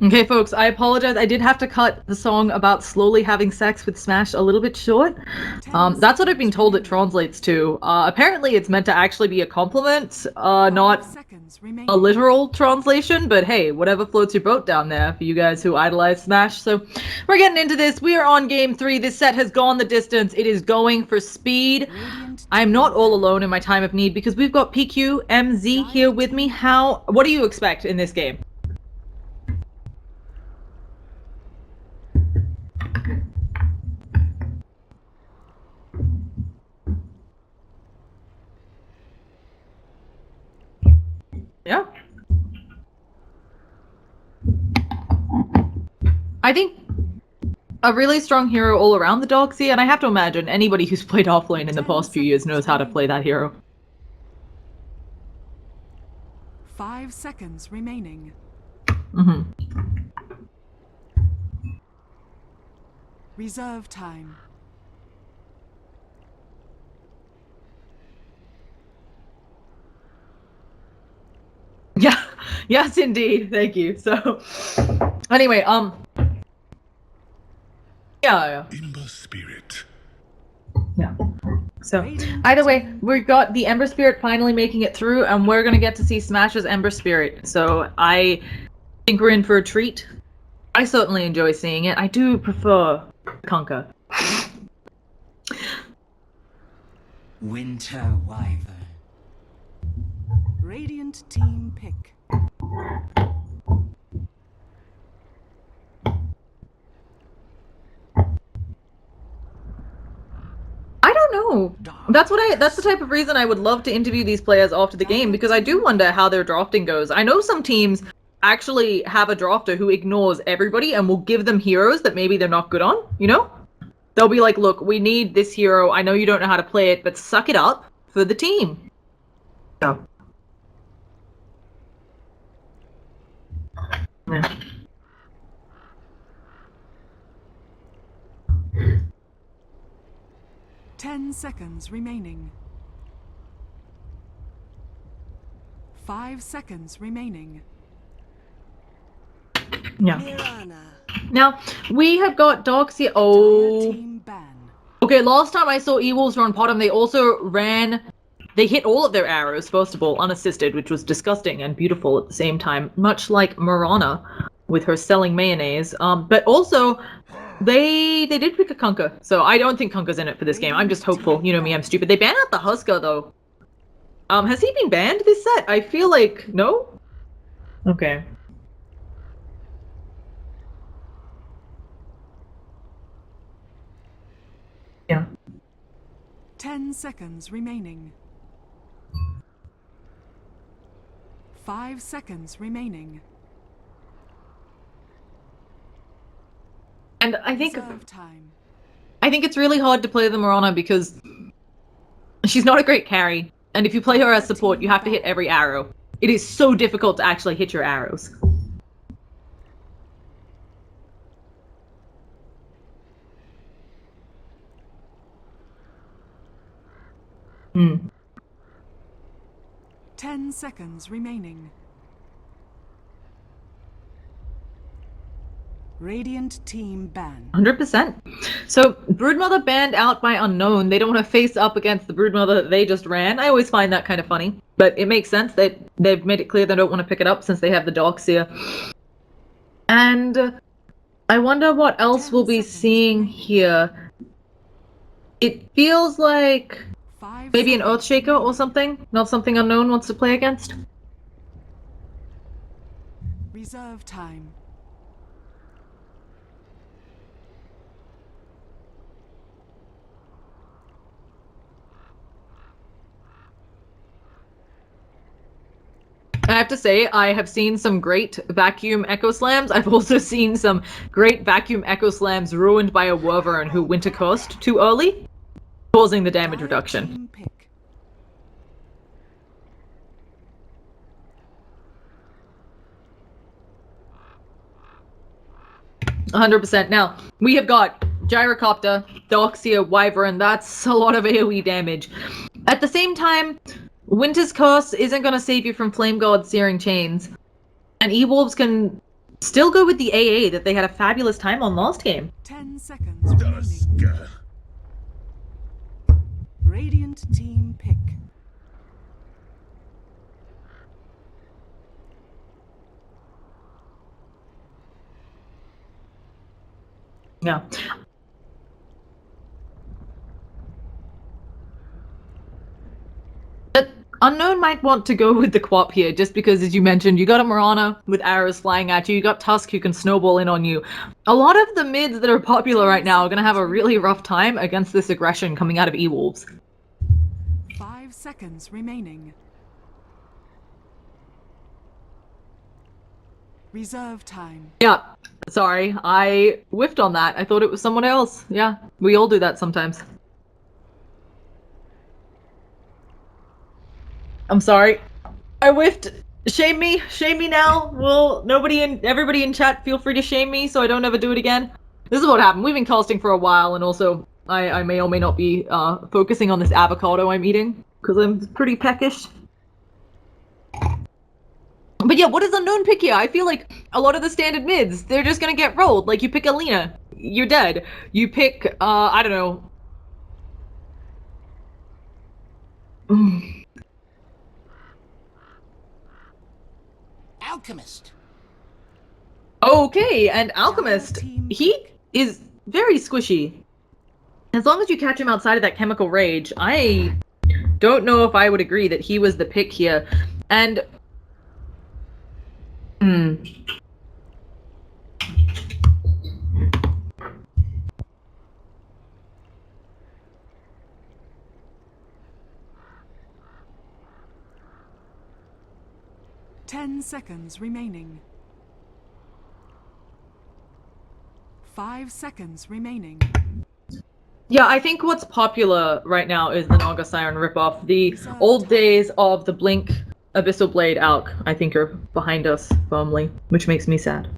Okay, folks, I apologize. I did have to cut the song about slowly having sex with Smash a little bit short. That's what I've been told it translates to. Apparently it's meant to actually be a compliment, not a literal translation, but hey, whatever floats your boat down there for you guys who idolize Smash. So we're getting into this. We are on game 3. This set has gone the distance. It is going for speed. I'm not all alone in my time of need because we've got PQ, MZ here with me. What do you expect in this game? Yeah. I think a really strong hero all around the Doxy, and I have to imagine anybody who's played offlane in the past few years knows how to play that hero. 5 seconds remaining. Reserve time. Yeah, yes indeed, thank you. So, anyway, yeah. Ember Spirit. Yeah. So, either way, we've got the Ember Spirit finally making it through, and we're gonna get to see Smash's Ember Spirit. So, I think we're in for a treat. I certainly enjoy seeing it. I do prefer Kunkka. Winter Wyvern. Radiant team pick. I don't know. That's the type of reason I would love to interview these players after the game, because I do wonder how their drafting goes. I know some teams actually have a drafter who ignores everybody and will give them heroes that maybe they're not good on, you know? They'll be like, look, we need this hero. I know you don't know how to play it, but suck it up for the team. So. Yeah. Ten seconds remaining. 5 seconds remaining. Yeah. Now, we have got Doxy. Oh. Okay, last time I saw EWolves run bottom, they also ran. They hit all of their arrows, first of all, unassisted, which was disgusting and beautiful at the same time, much like Mirana with her selling mayonnaise. But also, they did pick a Kunkka, so I don't think Kunkka's in it for this game. I'm just hopeful. You know me, I'm stupid. They banned out the Husker, though. Has he been banned this set? I feel like... no? Okay. Yeah. 10 seconds remaining. 5 seconds remaining. And I think Time. I think it's really hard to play the Mirana because she's not a great carry. And if you play her as support, you have to hit every arrow. It is so difficult to actually hit your arrows. Hmm. 10 seconds remaining. Radiant team ban. 100%. So, Broodmother banned out by Unknown. They don't want to face up against the Broodmother that they just ran. I always find that kind of funny. But it makes sense that they've made it clear they don't want to pick it up since they have the Doxia. And I wonder what else we'll be seeing here. It feels like maybe an Earthshaker or something. Not something Unknown wants to play against. Reserve time. I have to say, I have seen some great vacuum echo slams. I've also seen some great vacuum echo slams ruined by a Wyvern who winter cursed too early, causing the damage reduction. 100%. Now, we have got Gyrocopter, Doxia, Wyvern. That's a lot of AoE damage. At the same time, Winter's Curse isn't going to save you from Flame God Searing Chains. And EWolves can still go with the AA that they had a fabulous time on last game. 10 seconds remaining. Radiant team pick. Yeah. But Unknown might want to go with the Quap here, just because, as you mentioned, you got a Mirana with arrows flying at you, you got Tusk who can snowball in on you. A lot of the mids that are popular right now are going to have a really rough time against this aggression coming out of EWolves. 5 seconds remaining. Reserve time. Yeah, sorry, I whiffed on that. I thought it was someone else. Yeah, we all do that sometimes. I'm sorry. I whiffed. Shame me now. Well, everybody in chat, feel free to shame me so I don't ever do it again. This is what happened. We've been casting for a while, and also I may or may not be focusing on this avocado I'm eating because I'm pretty peckish. But yeah, what does Unknown pick here? I feel like a lot of the standard mids, they're just gonna get rolled. Like, you pick Alina, you're dead. You pick, I don't know. Alchemist. Okay, and Alchemist, he is very squishy. As long as you catch him outside of that chemical rage, I don't know if I would agree that he was the pick here. And... 10 seconds remaining. 5 seconds remaining. Yeah, I think what's popular right now is the Naga Siren ripoff. The old days of the Blink Abyssal Blade Alk, I think, are behind us firmly, which makes me sad.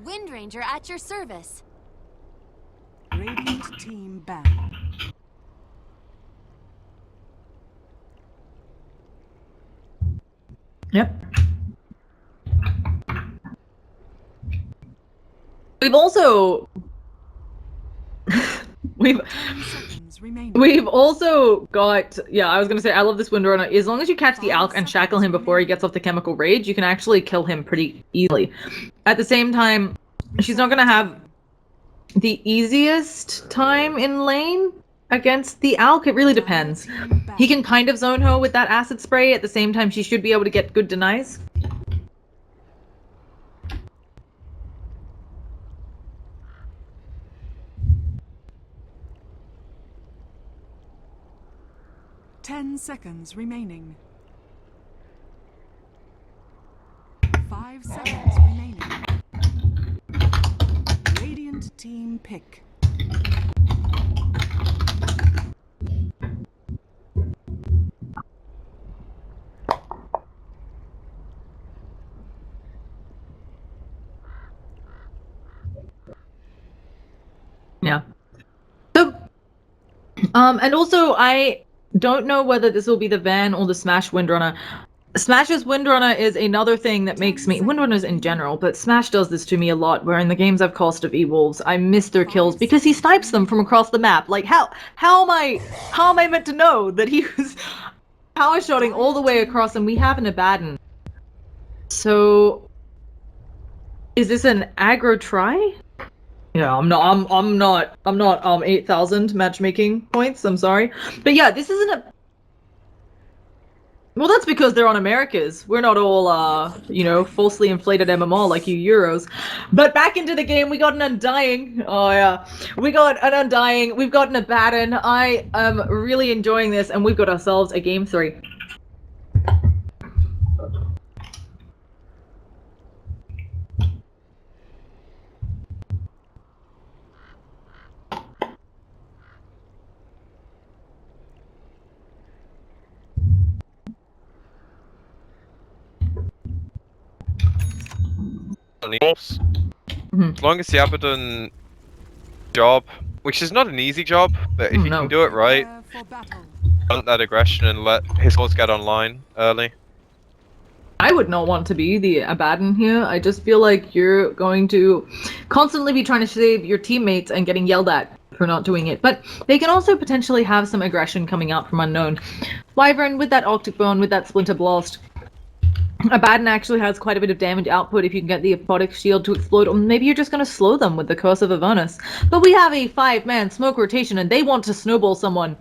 Wind Ranger at your service. Radiant team ban. Yep. We've also... We've also got... Yeah, I was gonna say, I love this Windrunner. As long as you catch the Alk and shackle him before he gets off the chemical rage, you can actually kill him pretty easily. At the same time, she's not gonna have the easiest time in lane against the Alk. It really depends. He can kind of zone her with that acid spray. At the same time, she should be able to get good denies. Ten seconds remaining. 5 seconds remaining. Radiant team pick. Yeah. So, and also I don't know whether this will be the Van or the Smash Windrunner. Smash's Windrunner is another thing that makes me... Windrunners in general, but Smash does this to me a lot, where in the games I've cast of EWolves, I miss their kills because he snipes them from across the map. Like, how am I meant to know that he was power shotting all the way across and we have an Abaddon? So... is this an aggro try? Yeah, I'm not 8,000 matchmaking points, I'm sorry. But yeah, this isn't a... Well, that's because they're on Americas. We're not all, you know, falsely inflated MMR like you Euros. But back into the game, we got an Undying. Oh, yeah. We got an Undying. We've got an Abaddon. I am really enjoying this, and we've got ourselves a Game 3. As long as the Abaddon job, which is not an easy job, but if you can do it right, want that aggression and let his horse get online early. I would not want to be the Abaddon here. I just feel like you're going to constantly be trying to save your teammates and getting yelled at for not doing it. But they can also potentially have some aggression coming out from Unknown. Wyvern, with that Octic Bone, with that Splinter Blast, Abaddon actually has quite a bit of damage output if you can get the Aphotic Shield to explode, or maybe you're just going to slow them with the Curse of Avernus. But we have a 5-man smoke rotation and they want to snowball someone.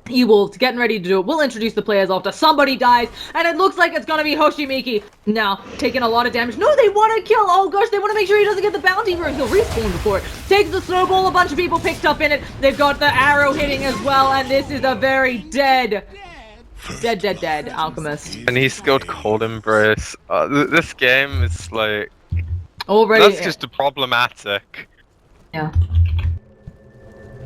EWolves getting ready to do it. We'll introduce the players after somebody dies, and it looks like it's gonna be Hoshimiki. Now, taking a lot of damage. No, they want to kill. Oh gosh, they want to make sure he doesn't get the bounty rune. He'll respawn before it. Takes the snowball, a bunch of people picked up in it. They've got the arrow hitting as well, and this is a very dead alchemist. And he skilled Cold Embrace. This game is like... Already. That's just problematic. Yeah.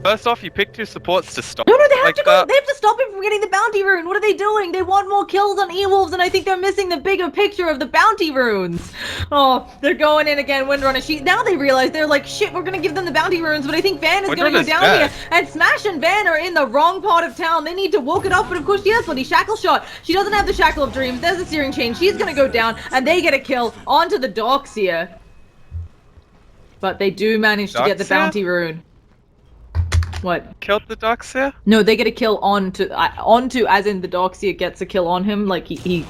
First off, you pick 2 supports to stop. No, they have like to go. that. They have to stop him from getting the bounty rune. What are they doing? They want more kills on EWolves, and I think they're missing the bigger picture of the bounty runes. Oh, they're going in again. Windrunner. Now they realize they're like, shit, we're gonna give them the bounty runes, but I think Van is gonna go down here. And Smash and Van are in the wrong part of town. They need to walk it off, but of course she has bloody shackle shot. She doesn't have the shackle of dreams. There's a searing chain. She's gonna go down, and they get a kill onto the U.xiu. But they do manage to get the bounty rune. What? Killed the U.xiu? No, they get a kill onto as in the U.xiu gets a kill on him, like he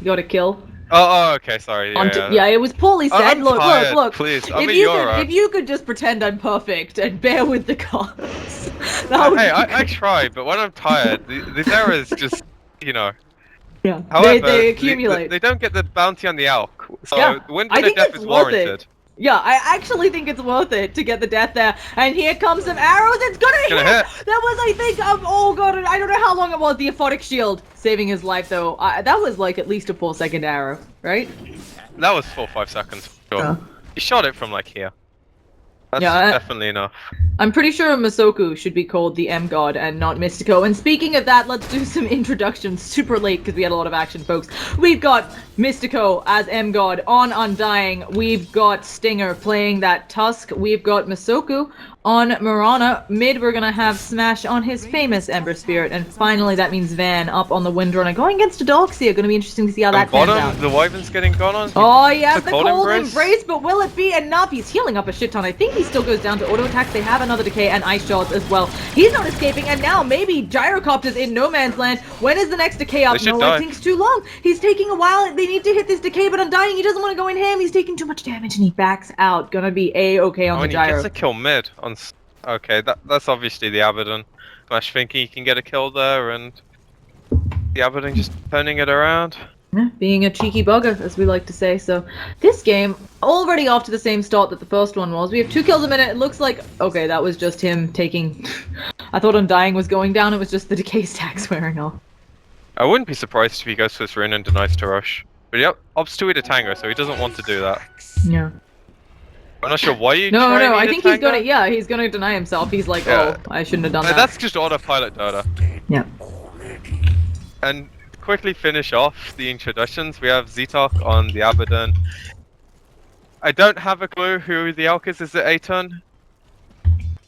got a kill. Oh, okay, sorry. Yeah, it was poorly said. I'm tired, Look. Please, If you could just pretend I'm perfect and bear with the gods. I try, but when I'm tired, these errors just, you know. Yeah. However, they accumulate. They don't get the bounty on the Elk, so yeah, the Windrunner death is warranted. Yeah, I actually think it's worth it to get the death there. And here comes some arrows. It's gonna hit! That was, I think, oh god, I don't know how long it was. The Aphotic Shield saving his life, though. That was like at least a 4-second arrow, right? That was 4-5 seconds. Sure. He shot it from like here. That's definitely enough. I'm pretty sure Masoku should be called the M-God and not Mystico. And speaking of that, let's do some introductions super late because we had a lot of action, folks. We've got Mystico as M-God on Undying. We've got Stinger playing that Tusk. We've got Masoku on Mirana. Mid, we're gonna have Smash on his famous Ember Spirit. And finally, that means Van up on the Windrunner. Going against a U.xiu. Gonna be interesting to see how that pans out. The Wyvern's getting gone on. Oh, yeah, the Cold Embrace, but will it be enough? He's healing up a shit ton. I think he still goes down to auto attacks. They have another decay and ice shots as well. He's not escaping, and now maybe Gyrocopter's in no man's land. When is the next decay up? No, I think it's too long. He's taking a while. They need to hit this decay, but Undying, he doesn't want to go in ham. He's taking too much damage, and he backs out. Gonna be A-okay on the Gyro. He gets a kill mid on... Okay, that's obviously the Abaddon. Smash thinking he can get a kill there, and the Abaddon just turning it around. Yeah, being a cheeky bugger, as we like to say. So, this game, already off to the same start that the first one was. We have 2 kills a minute. It looks like... Okay, that was just him taking... I thought Undying was going down. It was just the decay stacks wearing off. I wouldn't be surprised if he goes for this rune and denies to rush. But he opts to eat a tango, so he doesn't want to do that. Yeah. I'm not sure why you No, I think he's gonna... Yeah, he's gonna deny himself. He's like, oh, I shouldn't have done that. That's just autopilot data. Yeah. And... quickly finish off the introductions. We have Zitok on the Abaddon. I don't have a clue who the Elk is. Is it Aton?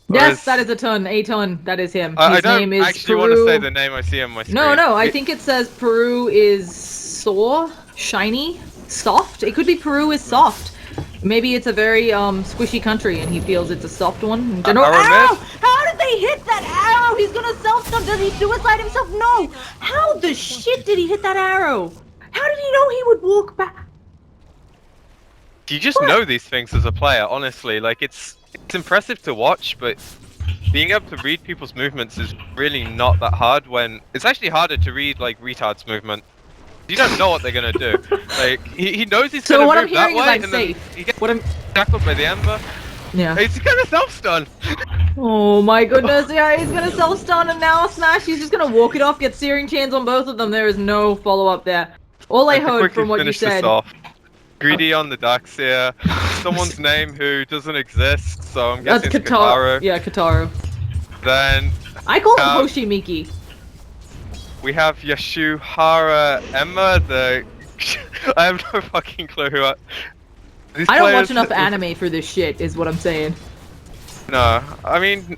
Yes, that is Aton. Aton, that is him. His name is actually Peru. Want to say the name I see on my screen. No, I think it says Peru is sore, shiny, soft. It could be Peru is soft. Maybe it's a very squishy country and he feels it's a soft one. Arrow! How did they hit that arrow? He's gonna self-stun. Does he suicide himself? No! How the shit did he hit that arrow? How did he know he would walk back? You just know these things as a player, honestly. Like, it's impressive to watch, but being able to read people's movements is really not that hard when... It's actually harder to read, like, retards' movement. You don't know what they're gonna do. Like, he knows he's gonna move that way, and then he gets tackled by the Ember. Yeah. He's gonna self-stun! Oh my goodness, yeah, he's gonna self-stun, and now Smash, he's just gonna walk it off, get searing chains on both of them. There is no follow-up there. All I heard from what you said... Greedy on the U.xiu, someone's name who doesn't exist, so I'm guessing it's Kataru. Yeah, Kataru. Then... I call him Hoshimiki. We have Yashuhara Emma, the... I have no fucking clue who I don't watch enough anime for this shit, is what I'm saying. No, I mean...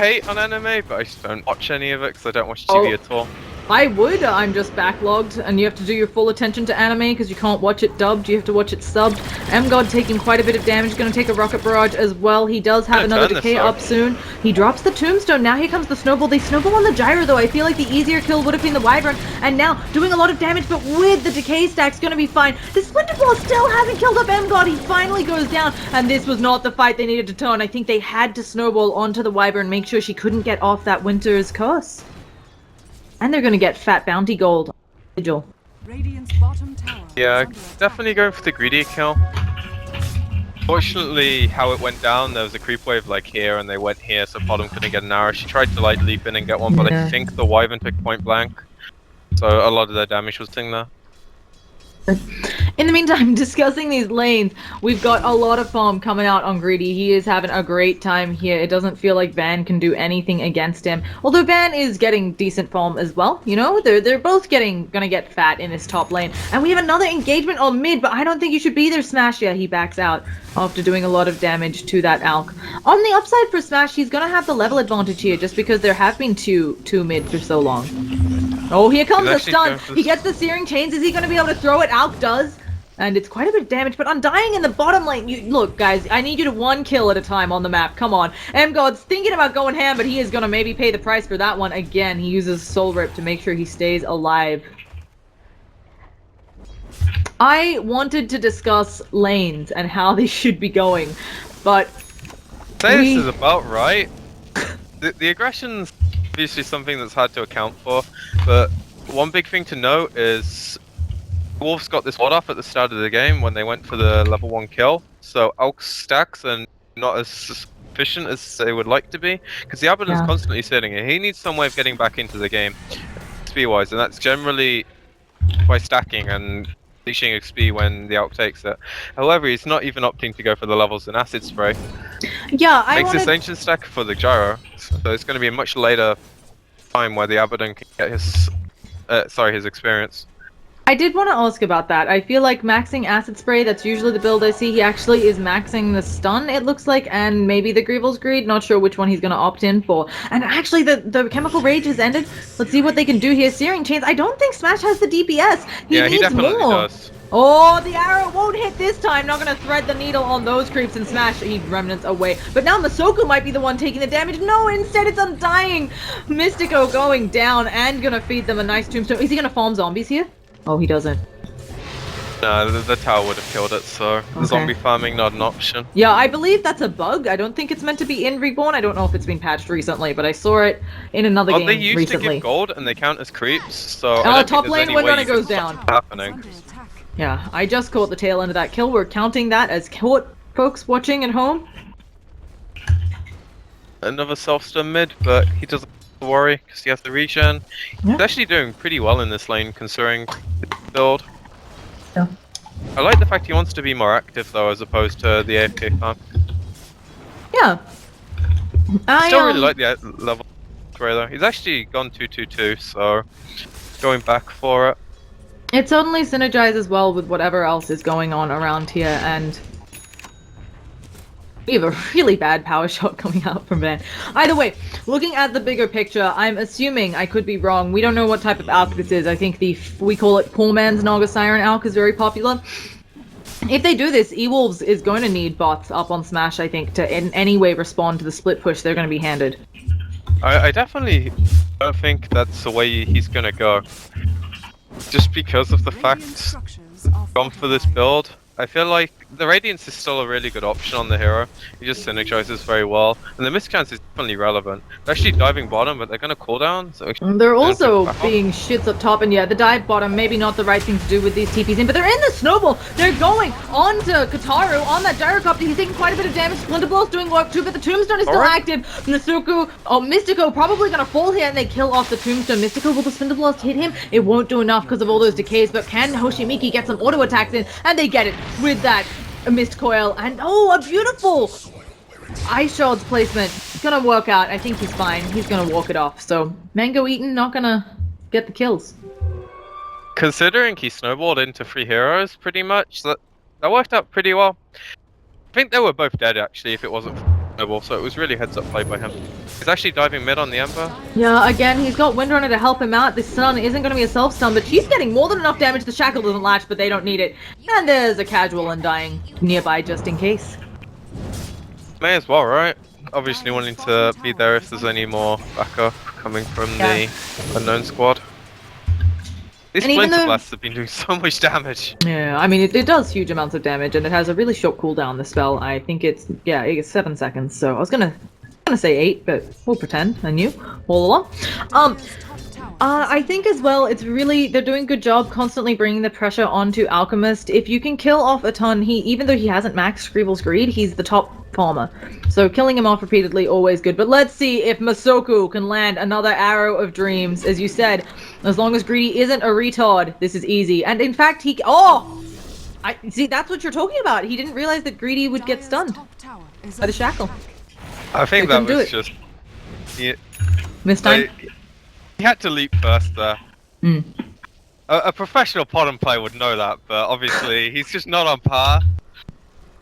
hate on anime, but I just don't watch any of it because I don't watch TV at all. I would, I'm just backlogged, and you have to do your full attention to anime because you can't watch it dubbed, you have to watch it subbed. M-God taking quite a bit of damage, gonna take a rocket barrage as well. He does have another decay up soon. He drops the tombstone, now here comes the snowball. They snowball on the gyro though. I feel like the easier kill would have been the wyvern, and now doing a lot of damage, but with the decay stack's gonna be fine. The splinter ball still hasn't killed up M-God. He finally goes down, and this was not the fight they needed to turn. I think they had to snowball onto the wyvern, make sure she couldn't get off that winter's curse. And they're gonna get fat bounty gold. Vigil. Radiant's bottom tower Yeah, is under definitely going for the greedy kill. Fortunately, how it went down, there was a creep wave like here, and they went here, so bottom couldn't get an arrow. She tried to like leap in and get one, but I think the wyvern took point blank, so a lot of their damage was sitting there. In the meantime, discussing these lanes, we've got a lot of farm coming out on Greedy. He is having a great time here. It doesn't feel like Van can do anything against him. Although Van is getting decent farm as well, you know? They're both gonna get fat in this top lane. And we have another engagement on mid, but I don't think you should be there, Smash. Yeah, he backs out after doing a lot of damage to that Alk. On the upside for Smash, he's gonna have the level advantage here, just because there have been two mid for so long. Oh, here comes the stun. He gets the Searing Chains. Is he going to be able to throw it? Alk does. And it's quite a bit of damage, but Undying in the bottom lane. Look, guys, I need you to one kill at a time on the map. Come on. M-God's thinking about going ham, but he is going to maybe pay the price for that one. Again, he uses Soul Rip to make sure he stays alive. I wanted to discuss lanes and how they should be going, but... This is about right. The aggression's obviously something that's hard to account for, but one big thing to note is Wolves got this ward off at the start of the game when they went for the level 1 kill, so Alk's stacks are not as efficient as they would like to be, because the Abaddon's constantly sitting here. He needs some way of getting back into the game, XP-wise, and that's generally by stacking and leashing XP when the Alk takes it. However, he's not even opting to go for the levels in Acid Spray. Yeah, Makes this ancient stack for the gyro, so it's going to be a much later time where the Abaddon can get his experience. I did want to ask about that. I feel like maxing Acid Spray, that's usually the build I see. He actually is maxing the stun, it looks like, and maybe the Greevil's Greed. Not sure which one he's going to opt in for. And actually, the Chemical Rage has ended. Let's see what they can do here. Searing Chains. I don't think Smash has the DPS. He needs definitely more. does. Oh, the arrow won't hit this time. Not going to thread the needle on those creeps and Smash. He remnants away. But now Masoku might be the one taking the damage. No, instead it's Undying. Mystico going down and going to feed them a nice tombstone. Is he going to farm zombies here? Oh, he doesn't. No, the tower would have killed it, so zombie farming not an option. Yeah, I believe that's a bug. I don't think it's meant to be in Reborn. I don't know if it's been patched recently, but I saw it in another game recently. They used to give gold and they count as creeps, so top lane when it goes down. Happening. Yeah, I just caught the tail end of that kill. We're counting that as caught, folks watching at home. Another self-stun mid, but he doesn't worry because he has the regen. Yeah. He's actually doing pretty well in this lane considering his build. Yeah. I like the fact he wants to be more active though, as opposed to the AFK farm. Yeah. I still really like the level spray though. He's actually gone 2-2-2, so going back for it. It totally synergizes well with whatever else is going on around here, and we have a really bad power shot coming out from Van. Either way, looking at the bigger picture, I'm assuming, I could be wrong, we don't know what type of Alk this is. I think we call it poor man's Naga Siren Alk is very popular. If they do this, EWolves is going to need bots up on Smash, I think, to in any way respond to the split push they're going to be handed. I definitely don't think that's the way he's going to go. Just because of the fact gone for this build, I feel like the Radiance is still a really good option on the hero. He just synergizes very well, and the mischance is definitely relevant. They're actually diving bottom, but they're gonna cooldown. So they're also being shits up top, and yeah, the dive bottom maybe not the right thing to do with these TPs in, but they're in the snowball. They're going on to Kataru on that gyrocopter. He's taking quite a bit of damage. Splinter Blow's doing work too, but the tombstone is still active. Mystico probably gonna fall here, and they kill off the tombstone. Mystico, will the Splinter Blast hit him? It won't do enough because of all those decays, but can Hoshimiki get some auto attacks in? And they get it with that mist coil, and oh, a beautiful Ice Shard's placement. It's gonna work out. I think he's fine. He's gonna walk it off. So Mango Eaton not gonna get the kills. Considering he snowballed into 3 heroes pretty much, that worked out pretty well. I think they were both dead actually if it wasn't for snowball, so it was really heads up play by him. He's actually diving mid on the Ember. Yeah, again, he's got Windrunner to help him out. The stun isn't going to be a self-stun, but she's getting more than enough damage. The Shackle doesn't latch, but they don't need it. And there's a casual Undying nearby just in case. May as well, right? Obviously wanting to be there if there's any more backup coming from the Unknown squad. These Splinter Blasts have been doing so much damage. Yeah, I mean, it does huge amounts of damage, and it has a really short cooldown, the spell. I think it's 7 seconds, so I was gonna say 8, but we'll pretend I knew all along. I think as well, it's really, they're doing a good job constantly bringing the pressure onto Alchemist. If you can kill off a ton, even though he hasn't maxed Screeble's Greed, he's the top farmer. So killing him off repeatedly, always good. But let's see if Masoku can land another Arrow of Dreams. As you said, as long as Greedy isn't a retard, this is easy. And in fact, I see, that's what you're talking about. He didn't realize that Greedy would get stunned by the Shackle. I think that was just... Missed time? He had to leap first there. A professional Podem player would know that, but obviously he's just not on par.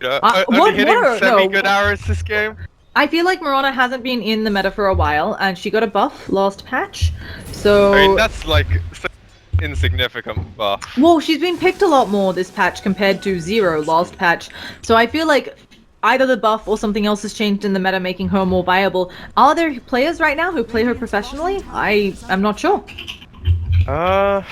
You know, only hitting semi-good arrows this game. I feel like Mirana hasn't been in the meta for a while, and she got a buff last patch, so... I mean, that's like insignificant buff. Well, she's been picked a lot more this patch compared to 0 last patch, so I feel like either the buff or something else has changed in the meta, making her more viable. Are there players right now who play her professionally? I'm not sure. I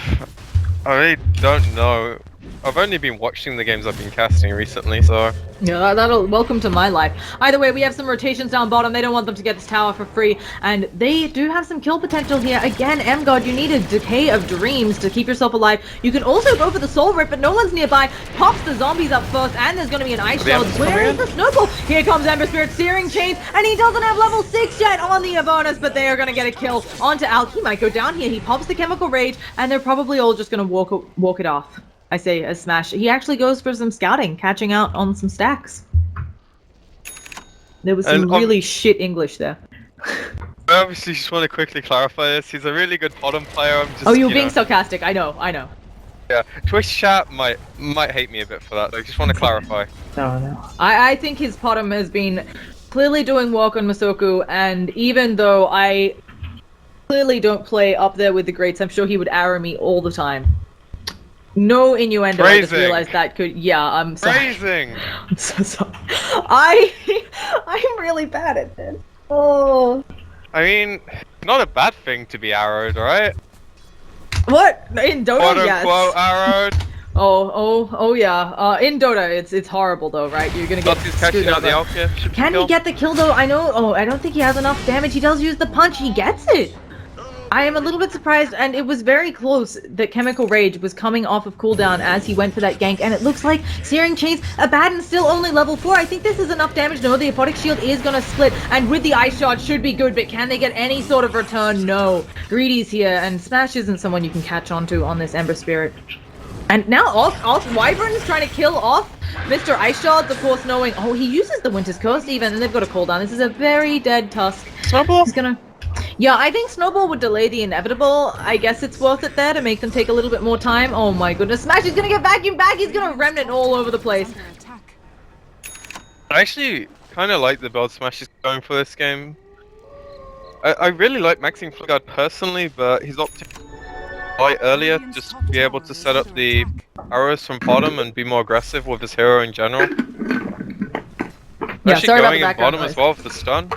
really don't know. I've only been watching the games I've been casting recently, so... Yeah, that'll... Welcome to my life. Either way, we have some rotations down bottom. They don't want them to get this tower for free. And they do have some kill potential here. Again, M-God, you need a Decay of Dreams to keep yourself alive. You can also go for the Soul Rip, but no one's nearby. Pops the zombies up first, and there's going to be an Ice Shard. Where is the Snowball? Here comes Ember Spirit, Searing Chains, and he doesn't have level 6 yet on the bonus, but they are going to get a kill onto Alk. He might go down here. He pops the Chemical Rage, and they're probably all just going to walk it off. I say a smash. He actually goes for some scouting, catching out on some stacks. There was some really shit English there. I obviously just want to quickly clarify this. He's a really good Podem player. I'm just, you're being sarcastic. I know. Yeah, Twitch chat might hate me a bit for that. I just want to clarify. No. I think his Podem has been clearly doing work on Masoku, and even though I clearly don't play up there with the greats, I'm sure he would arrow me all the time. No innuendo. Phrasing. I just realized that could. Yeah, I'm sorry. Phrasing. I'm so sorry. I'm really bad at this. Oh. I mean, not a bad thing to be arrowed, right? What? In Dota, Quote yes. unquote arrowed. Oh yeah. In Dota, it's horrible though, right? You're gonna get screwed over. Can he get the kill though? I know. Oh, I don't think he has enough damage. He does use the punch. He gets it. I am a little bit surprised, and it was very close that Chemical Rage was coming off of cooldown as he went for that gank, and it looks like Searing Chains, Abaddon still only level 4. I think this is enough damage. No, the Aphotic Shield is gonna split, and with the Ice Shard should be good, but can they get any sort of return? No. Greedy's here, and Smash isn't someone you can catch onto on this Ember Spirit. And now Wyvern's trying to kill off Mr. Ice Shards, of course, knowing, he uses the Winter's Curse even, and they've got a cooldown. This is a very dead Tusk. Snowball? He's gonna... Yeah, I think Snowball would delay the inevitable. I guess it's worth it there to make them take a little bit more time. Oh my goodness, Smash is gonna get vacuumed back! He's gonna Remnant all over the place. I actually kind of like the build Smash is going for this game. I really like maxing Floodguard personally, but he's opting quite earlier just to be able to set up the arrows from bottom and be more aggressive with his hero in general. Yeah, actually sorry going about the in bottom noise. as well for the stun.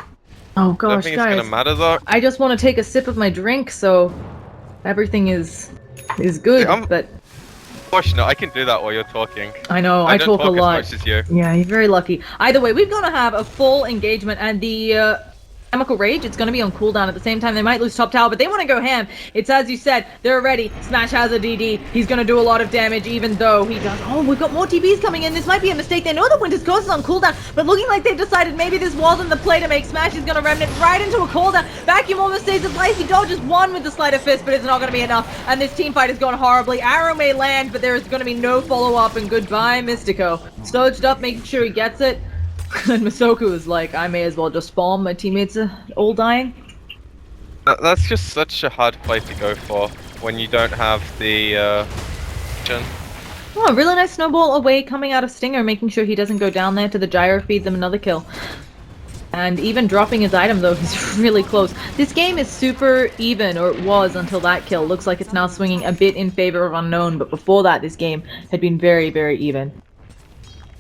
Oh gosh, I don't think it's gonna matter though. I just want to take a sip of my drink, so everything is good. But unfortunately, I can do that while you're talking. I know, I talk a lot. As much as you. Yeah, you're very lucky. Either way, we're gonna have a full engagement, and the Chemical Rage, it's gonna be on cooldown at the same time. They might lose top tower, but they want to go ham. It's as you said, they're ready. Smash has a DD. He's gonna do a lot of damage, even though he does. Oh, we've got more TBs coming in. This might be a mistake. They know the Winter's Curse is on cooldown, but looking like they've decided maybe this wasn't the play to make. Smash is gonna Remnant right into a cooldown. Vacuum almost stays in place. He dodges one with the Sleight of Fist, but it's not gonna be enough. And this team fight has gone horribly. Arrow may land, but there is gonna be no follow-up, and goodbye, Mystico. Stoged up, making sure he gets it. And Masoku is like, I may as well just farm. My teammates are all dying. That's just such a hard play to go for when you don't have the Oh, really nice snowball away coming out of Stinger, making sure he doesn't go down there to the gyro, feed them another kill. And even dropping his item, though, is really close. This game is super even, or it was until that kill. Looks like it's now swinging a bit in favor of Unknown, but before that, this game had been very, very even.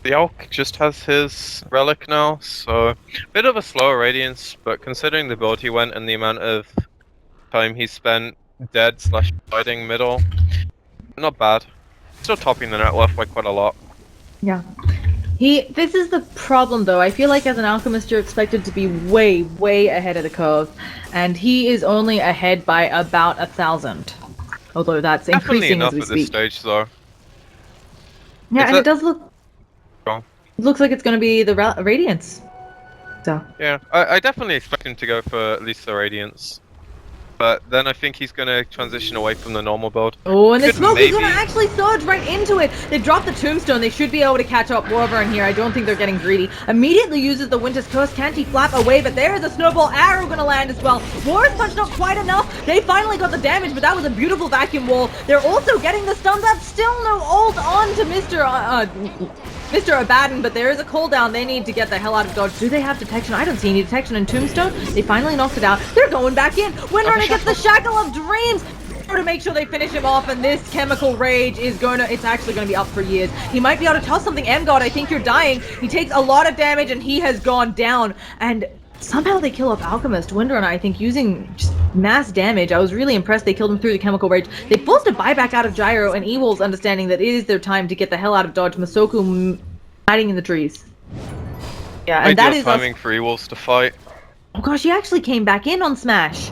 The Elk just has his relic now, so bit of a slower radiance, but considering the build he went and the amount of time he spent dead / fighting middle, not bad. Still topping the net worth by quite a lot. Yeah. This is the problem, though. I feel like as an alchemist, you're expected to be way, way ahead of the curve, and he is only ahead by about 1,000. Although that's increasing as we enough at this speak. stage, though. Yeah, and it does look. It looks like it's going to be the Radiance. So. Yeah, I definitely expect him to go for at least the Radiance. But then I think he's going to transition away from the normal build. Oh, and the smoke is going to actually surge right into it. They dropped the tombstone. They should be able to catch up over in here. I don't think they're getting greedy. Immediately uses the Winter's Curse. Can't he flap away? But there is a snowball arrow going to land as well. War's Punch not quite enough. They finally got the damage, but that was a beautiful vacuum wall. They're also getting the stun. That's still no ult on to Mr. Abaddon, but there is a cooldown. They need to get the hell out of dodge. Do they have detection? I don't see any detection in Tombstone. They finally knocked it out. They're going back in. Windrunner gets the Shackle of Dreams to make sure they finish him off, and this Chemical Rage is it's actually going to be up for years. He might be able to toss something. M-God, I think you're dying. He takes a lot of damage, and he has gone down, and somehow they kill off Alchemist. Windrunner, I think, using just mass damage. I was really impressed they killed him through the Chemical Rage. They forced a buyback out of Gyro, and EWolves understanding that it is their time to get the hell out of dodge. Masoku hiding in the trees. Yeah, and that is timing for EWolves to fight. Oh gosh, he actually came back in on Smash.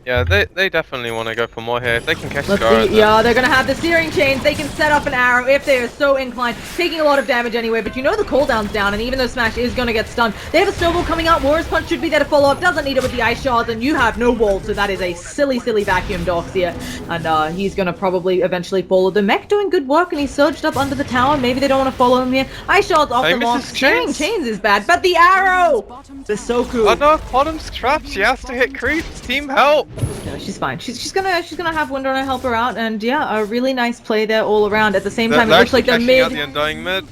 Yeah, they definitely want to go for more here. If they can catch Let's Scar. see. Yeah, they're gonna have the Searing Chains. They can set up an arrow if they are so inclined. Taking a lot of damage anyway, but you know the cooldown's down, and even though Smash is gonna get stunned, they have a snowball coming out. War's Punch should be there to follow up. Doesn't need it with the ice shards, and you have no wall, so that is a silly, silly vacuum Doxia. And he's gonna probably eventually follow the mech doing good work, and he surged up under the tower. Maybe they don't want to follow him here. Ice shards off the launch. Searing Chains is bad, but the arrow! The Soku. Oh no, bottom's trapped. She has to hit creeps. Team help! No, she's fine. She's gonna have Windrunner help her out, and yeah, a really nice play there all around. At the same time, it looks like they're mid. The Undying mid.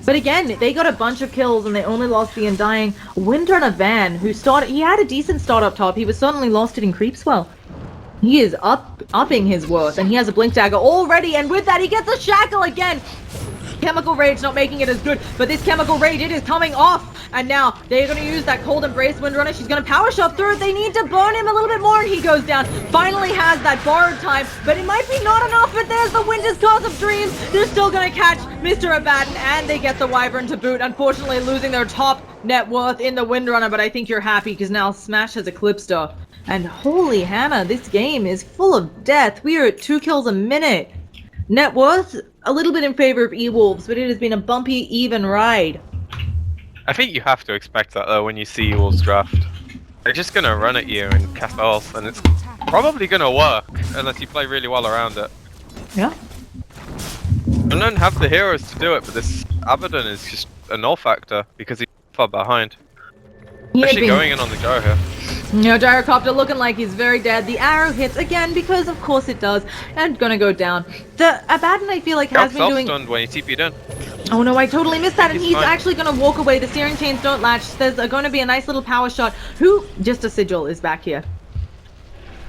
But again, they got a bunch of kills and they only lost the Undying. Windrunner Van, he had a decent start up top. He was certainly lost it in creeps well. He is upping his worth, and he has a Blink Dagger already, and with that he gets a Shackle again. Chemical Rage not making it as good, but this Chemical Rage, it is coming off. And now they're going to use that Cold Embrace Windrunner. She's going to power shot through it. They need to burn him a little bit more, and he goes down. Finally has that borrowed time, but it might be not enough. But there's the Winter's Curse of Dreams. They're still going to catch Mr. Abaddon, and they get the Wyvern to boot. Unfortunately, losing their top net worth in the Windrunner, but I think you're happy because now Smash has eclipsed her. And holy Hannah, this game is full of death. We are at 2 kills a minute. Net worth, a little bit in favor of EWolves, but it has been a bumpy, even ride. I think you have to expect that though when you see EWolves draft. They're just gonna run at you and cast ult, and it's probably gonna work unless you play really well around it. Yeah. I don't have the heroes to do it, but this Abaddon is just a null factor because he's far behind. Actually going in on the Gyro here. You know, Gyrocopter looking like he's very dead. The arrow hits again because of course it does, and gonna go down. The Abaddon I feel like has been doing. Stunned when he TP'd in. Oh no, I totally missed that, and he's fine. actually gonna walk away. The Searing Chains don't latch. There's going to be a nice little power shot. Just a Sigil is back here.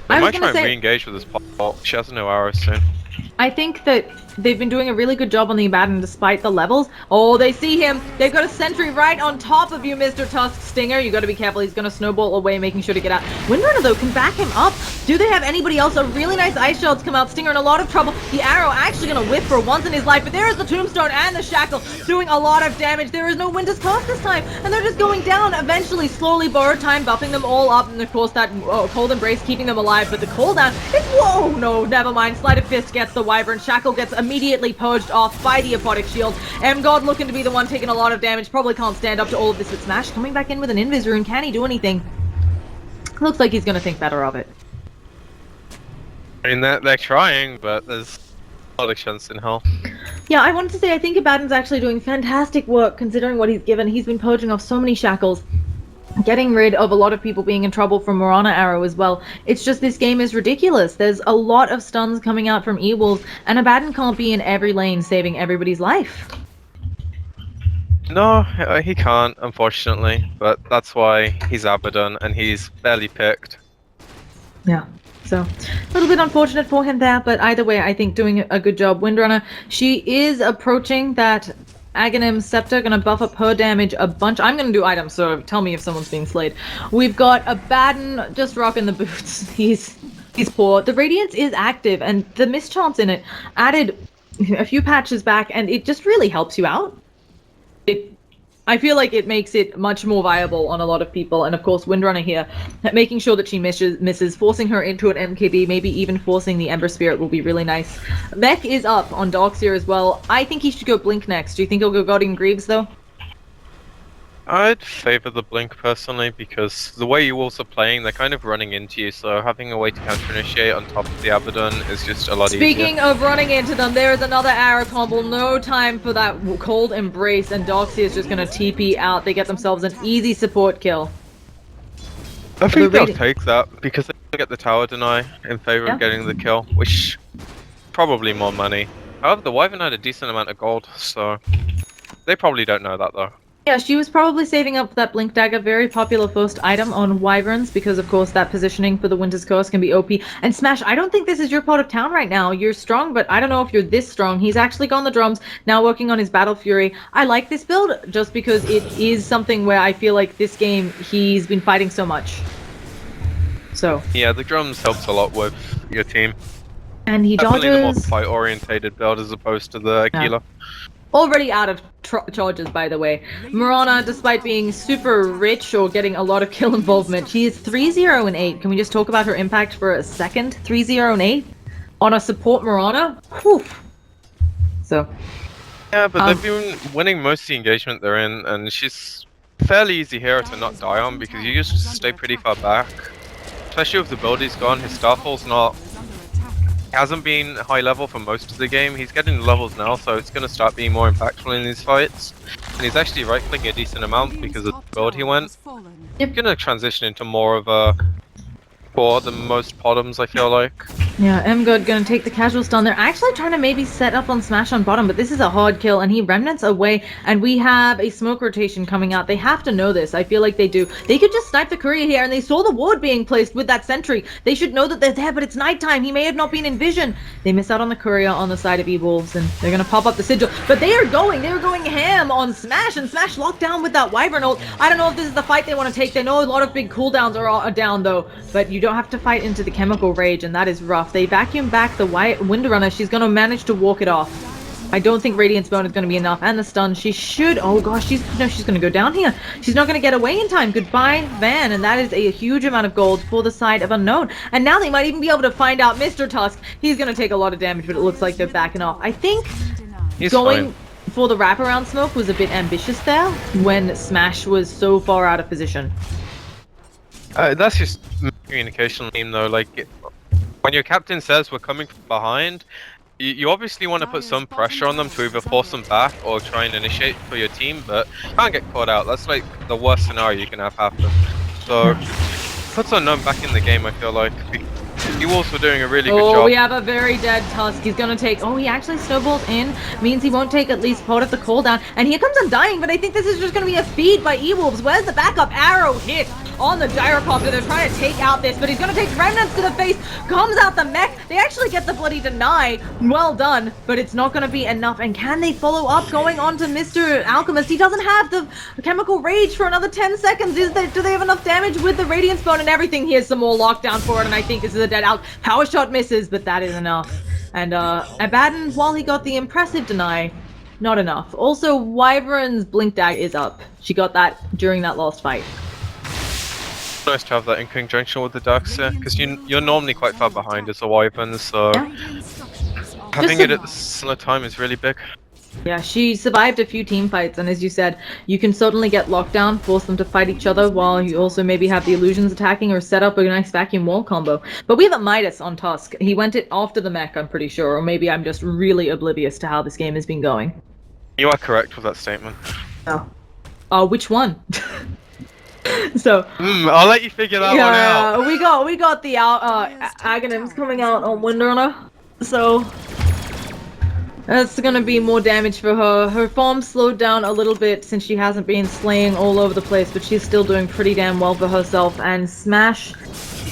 I might try and re-engage with this pop. She has no arrows soon. I think that they've been doing a really good job on the Abaddon despite the levels. Oh, they see him. They've got a sentry right on top of you, Mr. Tusk Stinger. You got to be careful. He's going to snowball away, making sure to get out. Windrunner, though, can back him up. Do they have anybody else? A really nice ice shards come out. Stinger in a lot of trouble. The arrow actually going to whiff for once in his life, but there is the tombstone and the shackle doing a lot of damage. There is no Winter's Curse this time, and they're just going down. Eventually, slowly, borrowed time, buffing them all up, and of course that Cold Embrace keeping them alive, but the cooldown is... Whoa, no, never mind. Sleight of Fist gets the Wyvern. Shackle gets immediately purged off by the Apodic Shield. M-God looking to be the one taking a lot of damage. Probably can't stand up to all of this with Smash. Coming back in with an Invis Rune. Can he do anything? Looks like he's going to think better of it. I mean, they're trying, but there's a lot of chance in hell. Yeah, I wanted to say I think Abaddon's actually doing fantastic work considering what he's given. He's been purging off so many shackles. Getting rid of a lot of people being in trouble from Morana Arrow as well. It's just this game is ridiculous. There's a lot of stuns coming out from EWolves, and Abaddon can't be in every lane saving everybody's life. No, he can't, unfortunately. But that's why he's Abaddon, and he's barely picked. Yeah. So, a little bit unfortunate for him there, but either way, I think doing a good job. Windrunner, she is approaching that Aghanim Scepter, gonna buff up her damage a bunch. I'm gonna do items, so tell me if someone's being slayed. We've got Abaddon just rocking the boots. He's poor. The Radiance is active, and the mischance in it added a few patches back, and it just really helps you out. I feel like it makes it much more viable on a lot of people, and of course Windrunner here, making sure that she misses, forcing her into an MKB, maybe even forcing the Ember Spirit will be really nice. Mech is up on Darkseer as well. I think he should go Blink next. Do you think he'll go Guardian Greaves though? I'd favor the Blink personally, because the way EWolves are playing, they're kind of running into you, so having a way to counter-initiate on top of the Abaddon is just a lot easier. Speaking of running into them, there is another arrow combo. No time for that cold embrace, and Darkseer is just going to TP out. They get themselves an easy support kill. I think they'll take that, because they get the tower deny in favor of getting the kill, which probably more money. However, the Wyvern had a decent amount of gold, so they probably don't know that though. Yeah, she was probably saving up for that Blink Dagger, very popular first item on Wyverns, because of course that positioning for the Winter's Curse can be OP. And Smash, I don't think this is your part of town right now. You're strong, but I don't know if you're this strong. He's actually gone the drums, now working on his Battle Fury. I like this build, just because it is something where I feel like this game, he's been fighting so much. So. Yeah, the drums helps a lot with your team. And he definitely dodges. The more fight-orientated build as opposed to the healer. Already out of charges, by the way. Mirana, despite being super rich or getting a lot of kill involvement, she is 3-0 and 8. Can we just talk about her impact for a second? 3-0 and 8 on a support Mirana? Whew. So. Yeah, but they've been winning most of the engagement they're in, and she's fairly easy hero to not die on because you just stay pretty far back. Especially with the build he's gone, his Starfall's hasn't been high level for most of the game. He's getting the levels now, so it's going to start being more impactful in these fights. And he's actually right-clicking a decent amount because of the build he went. He's going to transition into more of a core than most bottoms, I feel like. Yeah, Mgod gonna take the casual stun. They're actually trying to maybe set up on Smash on bottom, but this is a hard kill, and he remnants away, and we have a smoke rotation coming out. They have to know this. I feel like they do. They could just snipe the courier here, and they saw the ward being placed with that sentry. They should know that they're there, but it's nighttime. He may have not been in vision. They miss out on the courier on the side of EWolves, and they're gonna pop up the sigil. But they are going ham on Smash, and Smash locked down with that Wyvern ult. I don't know if this is the fight they want to take. They know a lot of big cooldowns are down, though, but you don't have to fight into the chemical rage, and that is rough. They vacuum back the Windrunner. She's going to manage to walk it off. I don't think Radiance Bone is going to be enough. And the stun. She should. Oh gosh, she's going to go down here. She's not going to get away in time. Goodbye, Van. And that is a huge amount of gold for the side of Unknown. And now they might even be able to find out Mr. Tusk. He's going to take a lot of damage, but it looks like they're backing off. I think going for the wraparound smoke was a bit ambitious there when Smash was so far out of position. That's just communication team though. Like, when your captain says we're coming from behind, you obviously want to put some pressure on them to either force them back or try and initiate for your team, but you can't get caught out. That's like the worst scenario you can have happen. So, puts Unknown back in the game, I feel like. EWolves were doing a really good job. Oh, we have a very dead Tusk. He's gonna take... Oh, he actually snowballs in. Means he won't take at least part of the cooldown. And here comes Undying, but I think this is just gonna be a feed by EWolves. Where's the backup? Arrow hit on the gyrocopter. They're trying to take out this, but he's gonna take remnants to the face. Comes out the mech. They actually get the bloody deny. Well done, but it's not gonna be enough. And can they follow up going on to Mr. Alchemist? He doesn't have the chemical rage for another 10 seconds. Do they have enough damage with the Radiance Bone and everything? Here's some more lockdown for it, and I think this is a dead out. Power shot misses, but that is enough. And Abaddon, while he got the impressive deny, not enough. Also, Wyvern's Blink Dag is up. She got that during that last fight. Nice to have that in conjunction with the Darkseer, because you're normally quite far behind as a Wyvern, so having it at the similar time is really big. Yeah, she survived a few team fights, and as you said, you can certainly get lockdown, force them to fight each other, while you also maybe have the illusions attacking or set up a nice vacuum wall combo. But we have a Midas on Tusk. He went it after the mech, I'm pretty sure, or maybe I'm just really oblivious to how this game has been going. You are correct with that statement. Oh. Which one? So I'll let you figure that one out. we got the Aghanims coming out on Windrunner. So That's gonna be more damage for her. Her farm slowed down a little bit since she hasn't been slaying all over the place, but she's still doing pretty damn well for herself. And Smash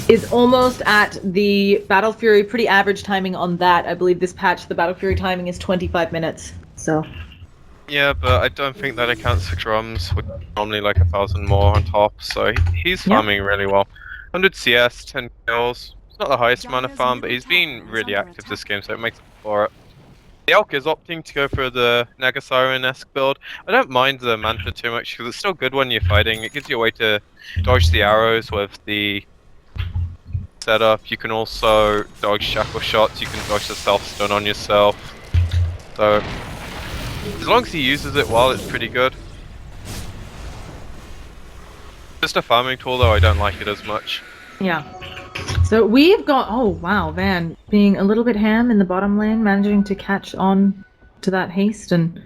is almost at the Battle Fury, pretty average timing on that. I believe this patch, the Battle Fury timing is 25 minutes, so... Yeah, but I don't think that accounts for drums, which is normally like 1,000 more on top, so he's farming really well. 100 CS, 10 kills. It's not the highest amount of farm, but he's been really active this game, so it makes up for it. The Elk is opting to go for the Nagasiren-esque build. I don't mind the Manta too much, because it's still good when you're fighting. It gives you a way to dodge the arrows with the setup. You can also dodge shackle shots, you can dodge the self-stun on yourself. So, as long as he uses it well, it's pretty good. Just a farming tool though, I don't like it as much. Yeah. So we've got, oh wow, Van being a little bit ham in the bottom lane, managing to catch on to that haste and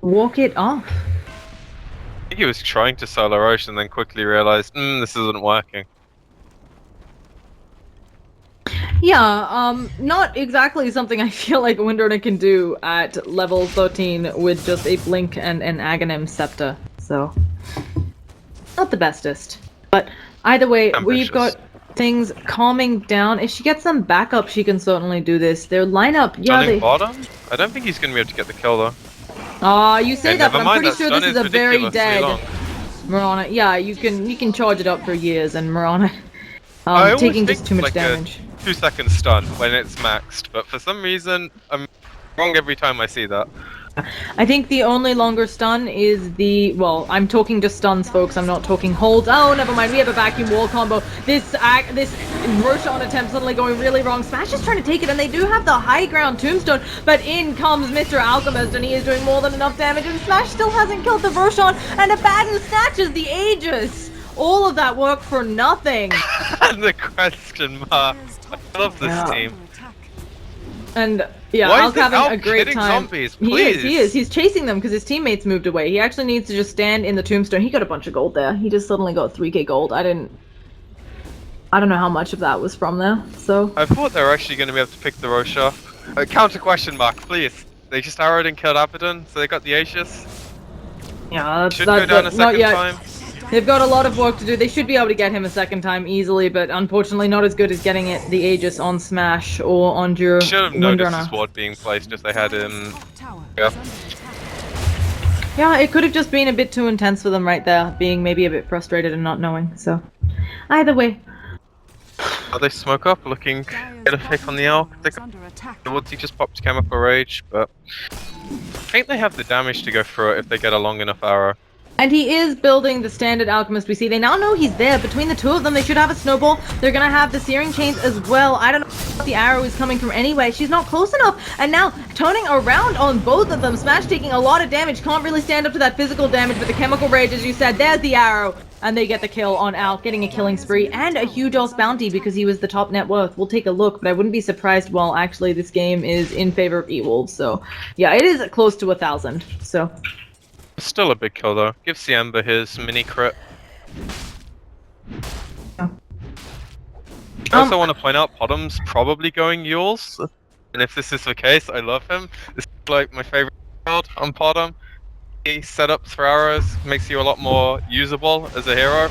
walk it off. I think he was trying to solo Roche and then quickly realized, this isn't working. Yeah, not exactly something I feel like Windrunner can do at level 13 with just a Blink and an Aghanim Scepter, so... Not the bestest. But either way, we've got things calming down. If she gets some backup, she can certainly do this. Their lineup, yeah, they... bottom? I don't think he's going to be able to get the kill though. You say that, but I'm pretty sure this is a very dead Mirana. Yeah, you can charge it up for years, and Mirana taking just too much damage. 2-second stun when it's maxed, but for some reason I'm wrong every time I see that. I think the only longer stun is the, well, I'm talking just stuns, folks. I'm not talking holds. Oh, never mind. We have a vacuum wall combo. This Roshan attempt suddenly going really wrong. Smash is trying to take it, and they do have the high ground tombstone, but in comes Mr. Alchemist, and he is doing more than enough damage, and Smash still hasn't killed the Roshan, and Abaddon snatches the Aegis. All of that work for nothing. And the question mark. I love this team. And yeah, Why Al's having a great time. Zombies, he is. He's chasing them because his teammates moved away. He actually needs to just stand in the tombstone. He got a bunch of gold there. He just suddenly got 3k gold. I don't know how much of that was from there. So I thought they were actually going to be able to pick the Roche off. Counter question mark, please. They just arrowed and killed Abaddon, so they got the Aegis. Yeah, should go down a second time. They've got a lot of work to do. They should be able to get him a second time easily, but unfortunately not as good as getting the Aegis on Smash or on Windrunner. Should have noticed the sword being placed if they had him. Yeah. Yeah, it could have just been a bit too intense for them right there, being maybe a bit frustrated and not knowing, so... Either way. Oh, they smoke up, looking get a pick on the Elk. He just popped Chemical Rage, but... I think they have the damage to go through it if they get a long enough arrow. And he is building the standard alchemist we see. They now know he's there. Between the two of them, they should have a snowball. They're gonna have the searing chains as well. I don't know if the arrow is coming from anyway. She's not close enough. And now, turning around on both of them. Smash taking a lot of damage. Can't really stand up to that physical damage, but the chemical rage, as you said, there's the arrow. And they get the kill on Al, getting a killing spree. And a huge ass bounty because he was the top net worth. We'll take a look, but I wouldn't be surprised. Well, actually, this game is in favor of EWolves. So, yeah, it is close to 1,000. So... Still a big kill though. Gives the Ember his mini crit. Yeah. I also want to point out Podham's probably going U.xiu, and if this is the case, I love him. This is like my favorite build on Podham. He setups for arrows, makes you a lot more usable as a hero.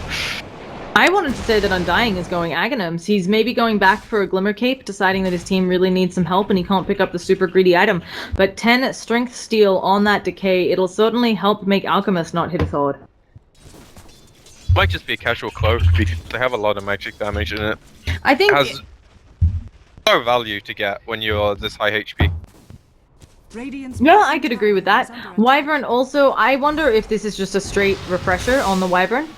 I wanted to say that Undying is going Aghanims. He's maybe going back for a Glimmer Cape, deciding that his team really needs some help and he can't pick up the super greedy item. But 10 Strength Steel on that Decay, it'll certainly help make Alchemist not hit as hard. Might just be a casual cloak because they have a lot of magic damage in it. I think... It has no value to get when you're this high HP. Yeah, I could agree with that. Wyvern also, I wonder if this is just a straight refresher on the Wyvern.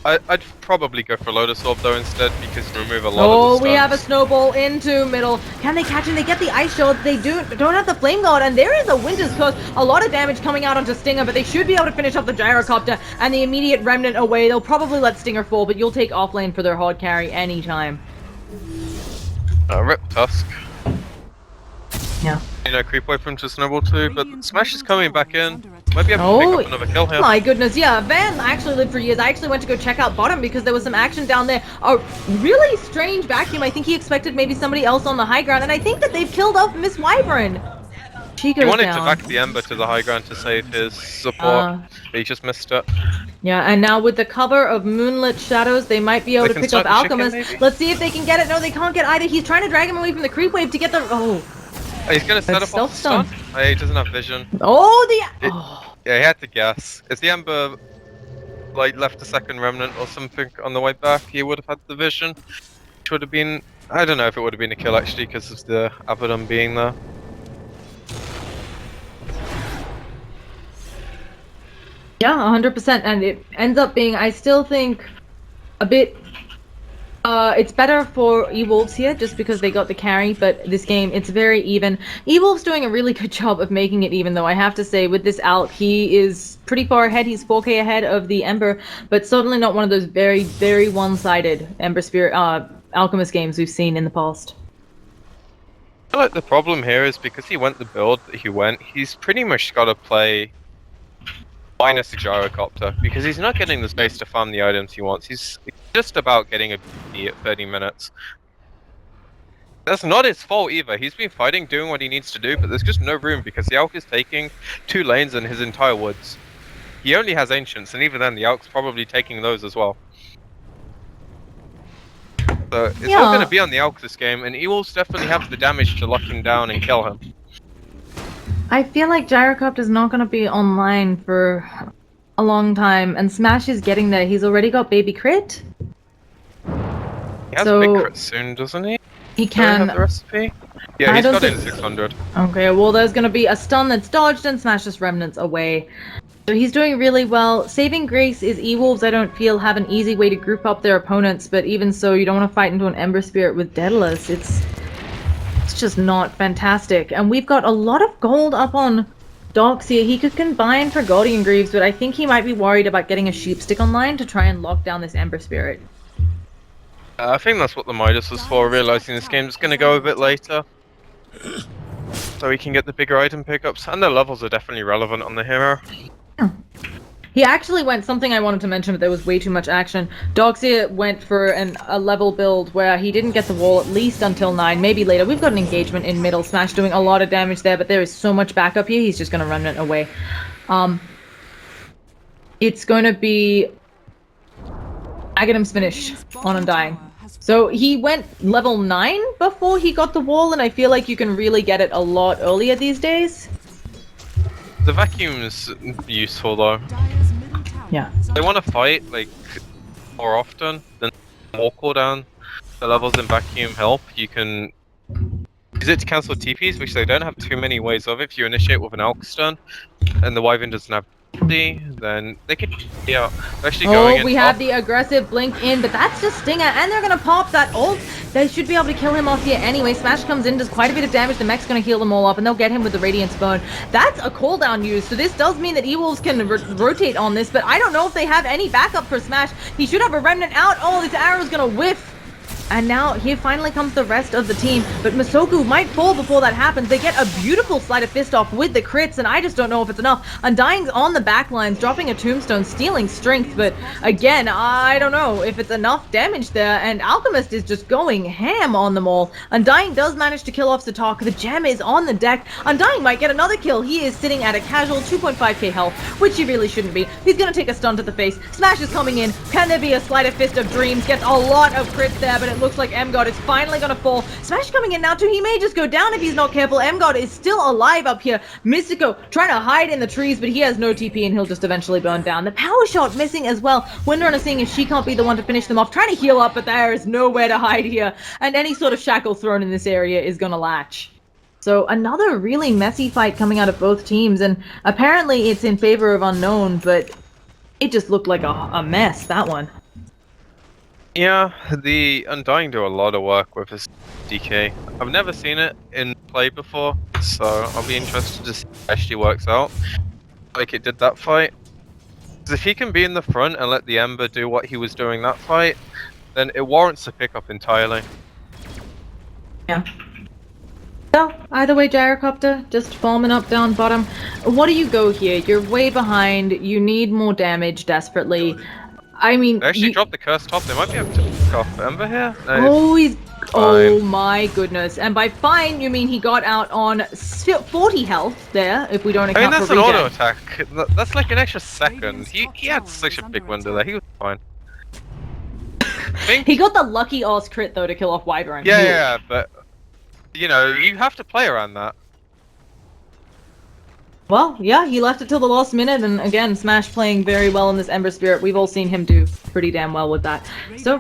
I'd probably go for Lotus Orb though instead because you remove a lot of the stuns. We have a snowball into middle. Can they catch him? They get the Ice Shield. They don't have the Flame Guard, and there is a Winter's Curse. A lot of damage coming out onto Stinger, but they should be able to finish off the Gyrocopter and the immediate Remnant away. They'll probably let Stinger fall, but you'll take offlane for their hard carry anytime. Rip Tusk. Yeah. You know, creep away from to Snowball too, but Smash is coming back in. Might be able to pick up another kill here. My goodness, yeah, Van actually lived for years. I actually went to go check out bottom because there was some action down there. A really strange vacuum. I think he expected maybe somebody else on the high ground, and I think that they've killed off Miss Wyvern. She goes He wanted down. to back the Ember to the high ground to save his support, but he just missed it. Yeah, and now with the cover of moonlit shadows, they might be able to pick up Alchemist. Let's see if they can get it. No, they can't get either. He's trying to drag him away from the creep wave to get the... Oh. He's gonna set up off the stun. Oh, he doesn't have vision. Oh, Yeah, he had to guess. If the Ember like left a second remnant or something on the way back, he would have had the vision. Which would have been... I don't know if it would have been a kill actually because of the Abaddon being there. Yeah, 100%, and it ends up being, I still think, a bit, it's better for EWolves here, just because they got the carry, but this game, it's very even. EWolves doing a really good job of making it even, though I have to say, with this Alk, he is pretty far ahead, he's 4k ahead of the Ember, but certainly not one of those very, very one-sided Ember Spirit, Alchemist games we've seen in the past. I feel like the problem here is because he went the build that he went, he's pretty much got to play minus the gyrocopter, because he's not getting the space to farm the items he wants. He's just about getting a B at 30 minutes. That's not his fault either. He's been fighting, doing what he needs to do, but there's just no room because the Alk is taking 2 lanes in his entire woods. He only has Ancients, and even then the Alk's probably taking those as well. So it's all going to be on the Alk this game, and EWolves definitely have the damage to lock him down and kill him. I feel like Gyrocopter's not going to be online for a long time, and Smash is getting there. He's already got Baby Crit. He has Big Crit soon, doesn't he? He can. Have the recipe? Yeah, he's got it in 600. Okay, well there's going to be a stun that's dodged and Smash's Remnants away. So he's doing really well. Saving Grace is EWolves, I don't feel, have an easy way to group up their opponents, but even so, you don't want to fight into an Ember Spirit with Daedalus. It's just not fantastic. And we've got a lot of gold up on Doxia. He could combine for Guardian Greaves, but I think he might be worried about getting a Sheepstick online to try and lock down this Ember Spirit. I think that's what the Midas was for, realizing this game's going to go a bit later. So he can get the bigger item pickups, and the levels are definitely relevant on the hero. Yeah. He actually went, something I wanted to mention, but there was way too much action. Doxia went for a level build where he didn't get the wall at least until 9, maybe later. We've got an engagement in middle, Smash doing a lot of damage there, but there is so much backup here, he's just going to remnant away. It's going to be Agadam's finish on Undying. So he went level 9 before he got the wall, and I feel like you can really get it a lot earlier these days. The vacuum's useful though. Yeah. They want to fight like more often than more cooldown. The levels in vacuum help. You can use it to cancel TPs, which they don't have too many ways of. If you initiate with an Alk stun, and the Wyvern doesn't have then they could, yeah, actually going in. We have the aggressive blink in, but that's just Stinger, and they're gonna pop that ult. They should be able to kill him off here anyway. Smash comes in, does quite a bit of damage. The mech's gonna heal them all up, and they'll get him with the Radiance Bone. That's a cooldown use, so this does mean that EWolves can rotate on this, but I don't know if they have any backup for Smash. He should have a Remnant out. Oh, this arrow's gonna whiff. And now here finally comes the rest of the team, but Masoku might fall before that happens. They get a beautiful Sleight of Fist off with the crits, and I just don't know if it's enough. Undying's on the back lines, dropping a tombstone, stealing strength, but again, I don't know if it's enough damage there, and Alchemist is just going ham on them all. Undying does manage to kill off Satok. The gem is on the deck. Undying might get another kill. He is sitting at a casual 2.5k health, which he really shouldn't be. He's gonna take a stun to the face. Smash is coming in. Can there be a Sleight of Fist of Dreams? Gets a lot of crits there, but it looks like M-God is finally gonna fall. Smash coming in now too. He may just go down if he's not careful. M-God is still alive up here. Mystico trying to hide in the trees, but he has no TP and he'll just eventually burn down. The power shot missing as well. Windrunner seeing if she can't be the one to finish them off. Trying to heal up, but there is nowhere to hide here. And any sort of shackle thrown in this area is gonna latch. So another really messy fight coming out of both teams, and apparently it's in favor of Unknown, but it just looked like a mess, that one. Yeah, the Undying do a lot of work with his DK. I've never seen it in play before, so I'll be interested to see how it actually works out. Like it did that fight. Because if he can be in the front and let the Ember do what he was doing that fight, then it warrants a pickup entirely. Yeah. So, either way, Gyrocopter, just farming up down bottom. What do you go here? You're way behind. You need more damage desperately. I mean, They actually dropped the curse top. They might be able to pick off Ember here. Oh, he's... Fine. Oh my goodness. And by fine, you mean he got out on 40 health there, if we don't account I mean, that's for an regen. auto attack. That's like an extra second. He had such a big window there. He was fine. He got the lucky Oz crit though to kill off Wyvern. Yeah, but you know, you have to play around that. Well, yeah, he left it till the last minute, and again, Smash playing very well in this Ember Spirit. We've all seen him do pretty damn well with that. So,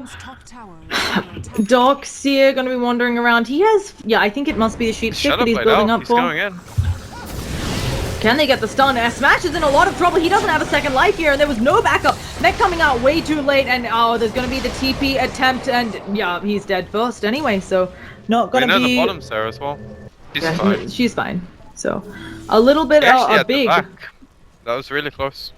u.xiu gonna be wandering around. He has, yeah, I think it must be the sheep stick that he's building up He's for. going in. Can they get the stun? Smash is in a lot of trouble. He doesn't have a second life here, and there was no backup. Mech coming out way too late, and oh, there's gonna be the TP attempt, and yeah, he's dead first anyway, so not gonna be... the bottom's there as well. She's fine. She's fine. So, a little bit a big... That was really close.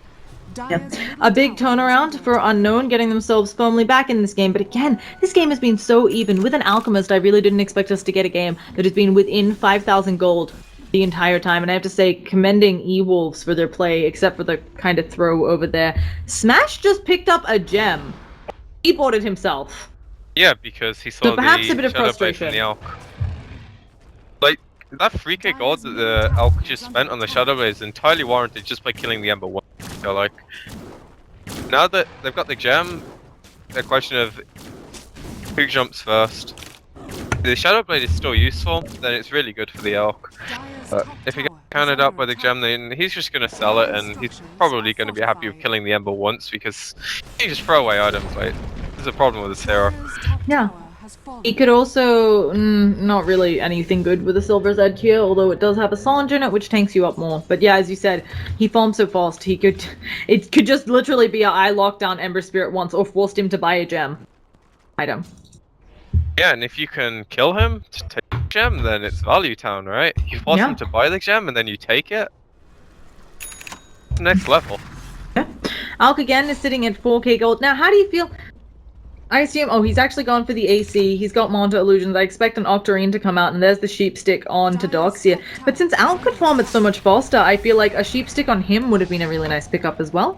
Yeah. A big turnaround for Unknown, getting themselves firmly back in this game. But again, this game has been so even. With an Alchemist, I really didn't expect us to get a game that has been within 5,000 gold the entire time. And I have to say, commending EWolves for their play, except for the kind of throw over there. Smash just picked up a gem. He bought it himself. Yeah, because he saw so perhaps the a bit of Shadow Blade frustration. from the Elk. Like, that 3k gold that the Elk just spent on the Shadow Blade is entirely warranted just by killing the Ember 1. So, like, now that they've got the gem, the question of who jumps first. If the Shadow Blade is still useful, then it's really good for the Elk. But if he gets countered up by the gem, then he's just going to sell it, and he's probably going to be happy with killing the Ember once, because he just throw away items, right? There's a problem with this hero. Yeah. He could also, not really anything good with the Silver's Edge here, although it does have a Solange in it, which tanks you up more. But yeah, as you said, he farms so fast, it could just literally be I locked down Ember Spirit once, or forced him to buy a gem item. Yeah, and if you can kill him to take the gem, then it's Value Town, right? You force him to buy the gem, and then you take it. Next level. Yeah. Alk again is sitting at 4k gold. Now, how do you feel... I assume, oh, he's actually gone for the AC, he's got Manta Illusions, I expect an Octarine to come out, and there's the Sheep Stick on to u.xiu. But since Alk could farm it so much faster, I feel like a Sheep Stick on him would have been a really nice pickup as well.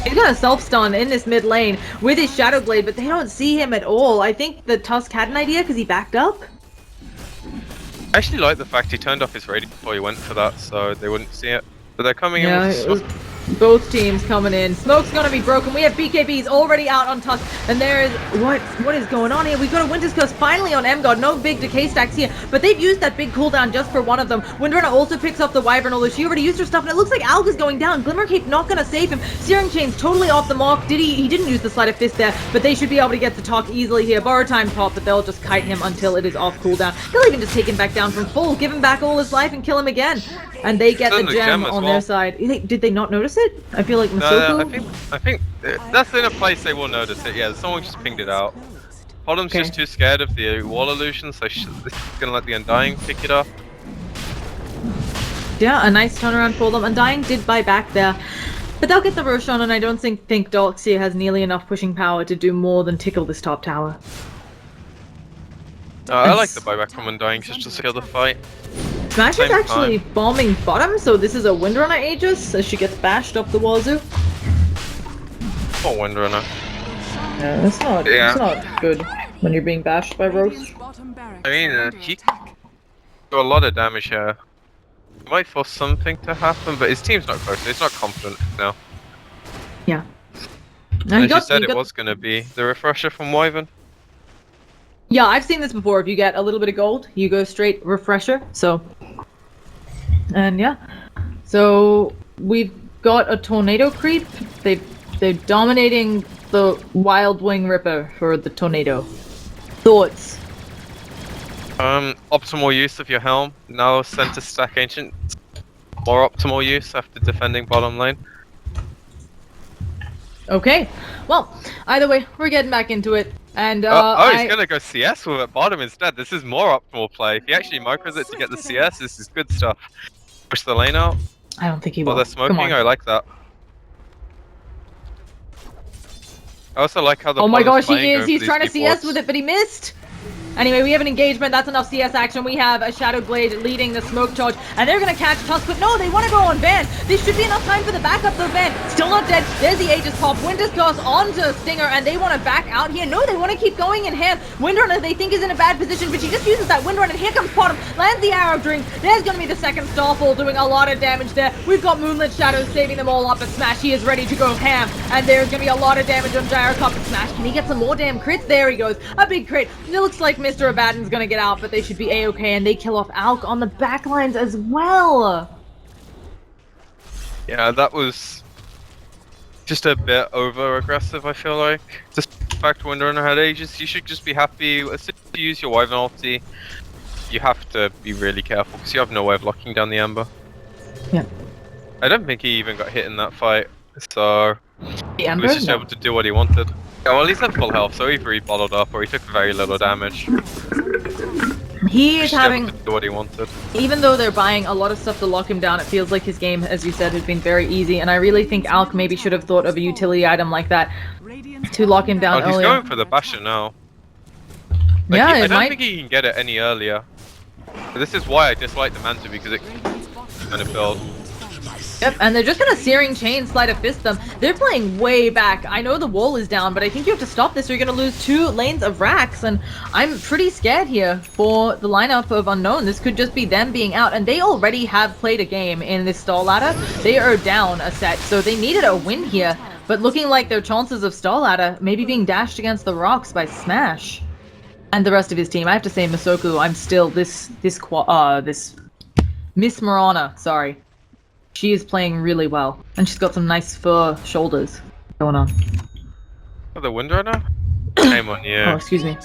He's got a self-stun in this mid lane with his Shadow Blade, but they don't see him at all. I think the Tusk had an idea because he backed up. I actually like the fact he turned off his radio before he went for that, so they wouldn't see it. But they're coming in with both teams coming in. Smoke's gonna be broken. We have BKBs already out on Tusk, and there is what is going on here? We've got a Winter's Curse finally on M-God. No big decay stacks here, but they've used that big cooldown just for one of them. Windrunner also picks up the Wyvern, although she already used her stuff, and it looks like Alk is going down. Glimmercape not gonna save him. Searing Chain's totally off the mark. He didn't use the Sleight of Fist there, but they should be able to get the talk easily here. Borrow time top, but they'll just kite him until it is off cooldown. They'll even just take him back down from full, give him back all his life, and kill him again. And they get the gem on their side. Did they not notice it? I feel like Masoku... I think that's in a place they will notice it. Yeah, someone just pinged it out. Bottom's just too scared of the wall illusion, so she's gonna let the Undying pick it up. Yeah, a nice turnaround for them. Undying did buy back there, but they'll get the Roshan, and I don't think u.xiu has nearly enough pushing power to do more than tickle this top tower. I like the buyback from Undying just to secure the fight. Smash is actually bombing bottom, so this is a Windrunner Aegis as she gets bashed up the wazoo. Oh, Windrunner. Yeah, it's not good when you're being bashed by Rose. I mean, he do a lot of damage here. He might force something to happen, but his team's not close. He's not confident now. Yeah. As you said, it was going to be the refresher from Wyvern. Yeah, I've seen this before. If you get a little bit of gold, you go straight refresher. So, and yeah, so we've got a tornado creep. They're dominating the Wild Wing Ripper for the tornado. Thoughts? Optimal use of your helm. Now center stack ancient. More optimal use after defending bottom lane. Okay, well, either way, we're getting back into it. And he's gonna go CS with it bottom instead. This is more optimal play. If he actually micros it to get the CS, this is good stuff. Push the lane out. I don't think he will. While they're smoking, I like that. I also like how the Oh my bottom's gosh, he playing is. over He's these trying to deep CS wards. with it, but he missed. Anyway, we have an engagement. That's enough CS action. We have a Shadow Blade leading the smoke charge, and they're going to catch Tusk, but no, they want to go on Van. This should be enough time for the backup, though. Van still not dead. There's the Aegis pop. Winter's Curse onto Stinger, and they want to back out here. No, they want to keep going in hand. Windrunner, they think, is in a bad position, but she just uses that Windrunner, and here comes Bottom. Lands the Arrow Dream. There's going to be the second Starfall, doing a lot of damage there. We've got Moonlit Shadows saving them all up, and Smash, he is ready to go ham, and there's going to be a lot of damage on Gyrocop, and Smash, can he get some more damn crits? There he goes. A big crit. It looks like Mr. Abaddon's going to get out, but they should be a-okay, and they kill off Alk on the back lines as well. Yeah, that was just a bit over aggressive, I feel like. Just the fact Windrunner had Aegis, you should just be happy. As soon as you use your Wyvern ulti, you have to be really careful because you have no way of locking down the Ember. Yeah. I don't think he even got hit in that fight, so The Ember? he was just No. able to do what he wanted. Yeah, well, he's at full health, so either he bottled up or he took very little damage. He is Just able having, to do what he wanted. even though they're buying a lot of stuff to lock him down, it feels like his game, as you said, has been very easy, and I really think Alk maybe should have thought of a utility item like that to lock him down Oh, he's earlier. going for the Basher now. Like, Yeah, I it don't might... think he can get it any earlier. This is why I dislike the Manta, because it kind of build. Yep, and they're just gonna Searing Chain Sleight of Fist them. They're playing way back. I know the wall is down, but I think you have to stop this or you're gonna lose 2 lanes of racks, and I'm pretty scared here for the lineup of Unknown. This could just be them being out, and they already have played a game in this Starladder. They are down a set, so they needed a win here, but looking like their chances of Starladder maybe being dashed against the rocks by Smash. And the rest of his team. I have to say, Masoku, I'm still this Miss Marana, sorry. She is playing really well, and she's got some nice fur shoulders going on. Oh, the Windrunner? Shame on you. Oh, excuse me.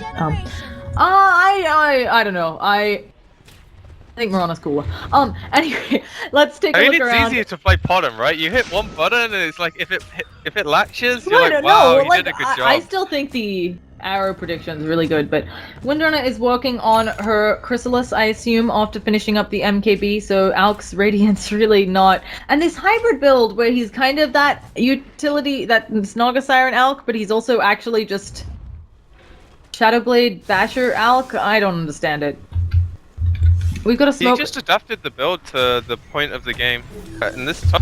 I don't know. I think Marana's cooler. Anyway, let's take a I mean, look it's around. easier to play bottom, right? You hit one button, and it's like if it latches, you're I like, don't wow, know. you Like, did a good job. I still think the arrow prediction is really good, but Windrunner is working on her Chrysalis, I assume, after finishing up the MKB, so Alk's Radiance really not. And this hybrid build where he's kind of that utility, that Snaga Siren Alk, but he's also actually just Shadowblade Basher Alk, I don't understand it. We've got a smoke. He just adapted the build to the point of the game, and this is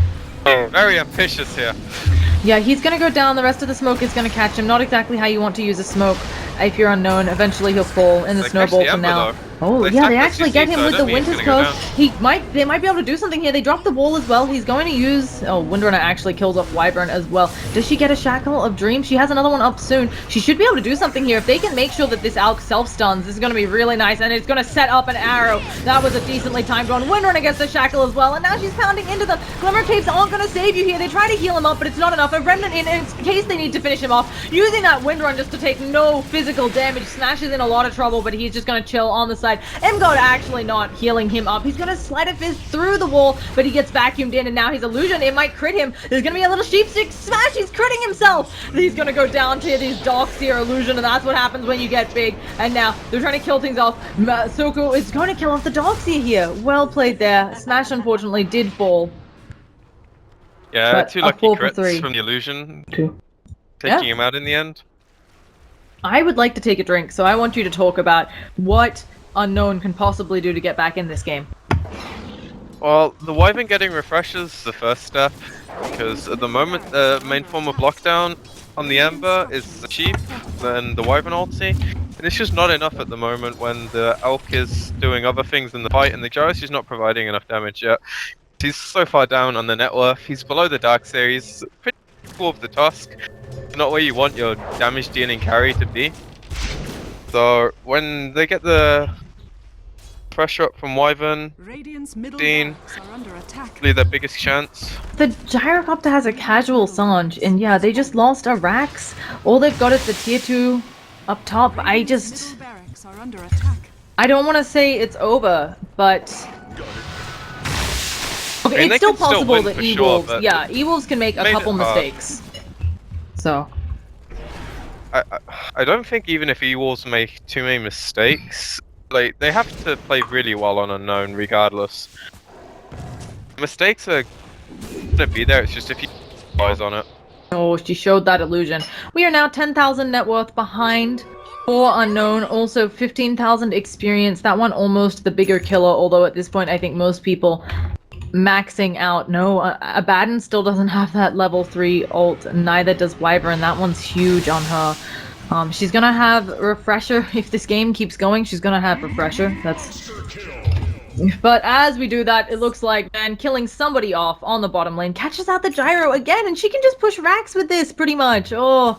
very ambitious here. Yeah, he's gonna go down. The rest of the smoke is gonna catch him. Not exactly how you want to use a smoke. If you're Unknown, eventually he'll fall in the They snowball catch the from Ember, now. though. Oh, They yeah, stack they that actually CC, get him so I with the don't think he's Winter's gonna go Curse. They might be able to do something here. They drop the wall as well. He's going to use... Oh, Windrunner actually kills off Wyvern as well. Does she get a Shackle of Dreams? She has another one up soon. She should be able to do something here. If they can make sure that this Alk self-stuns, this is going to be really nice, and it's going to set up an arrow. That was a decently timed one. Windrunner gets the Shackle as well, and now she's pounding into them. Glimmer Capes aren't going to save you here. They try to heal him up, but it's not enough. A Remnant in case they need to finish him off. Using that Windrun just to take no physical damage. Smash is in a lot of trouble, but he's just going to chill on the side. Mgod actually not healing him up. He's going to Sleight of Fist through the wall, but he gets vacuumed in, and now his Illusion, it might crit him. There's going to be a little sheep stick smash. He's critting himself. He's going to go down to these Darkseer Illusion, and that's what happens when you get big. And now they're trying to kill things off. Soko is going to kill off the Darkseer here. Well played there. Smash unfortunately did fall. Yeah, But 2 a lucky 4 for crits 3. from the illusion, 2. taking him out in the end. I would like to take a drink, so I want you to talk about what Unknown can possibly do to get back in this game. Well, the Wyvern getting refreshes is the first step, because at the moment the main form of lockdown on the Ember is the Sheep, then the Wyvern ulti, and it's just not enough at the moment when the Elk is doing other things in the fight and the Gyrus is not providing enough damage yet. He's so far down on the net worth, he's below the Dark Series, pretty cool of the Tusk, not where you want your damage dealing carry to be. So when they get the pressure up from Wyvern, Dean, probably their biggest chance. The Gyrocopter has a casual Sange, and yeah, they just lost a Rax. All they've got is the tier 2 up top. I don't want to say it's over, but... Okay, I mean, it's still they can still possible win that for EWolves... sure, but yeah, EWolves can make a made it couple hard. mistakes. So... I don't think even if EWolves make too many mistakes, like they have to play really well on Unknown regardless. Mistakes are gonna be there, it's just if you eyes on it. Oh, she showed that illusion. We are now 10,000 net worth behind for Unknown. Also 15,000 experience. That one almost the bigger killer, although at this point I think most people maxing out. No, Abaddon still doesn't have that level 3 ult, neither does Wyvern. That one's huge on her. She's gonna have Refresher. If this game keeps going, she's gonna have Refresher. That's... But as we do that, it looks like Van killing somebody off on the bottom lane catches out the gyro again, and she can just push racks with this, pretty much. Oh.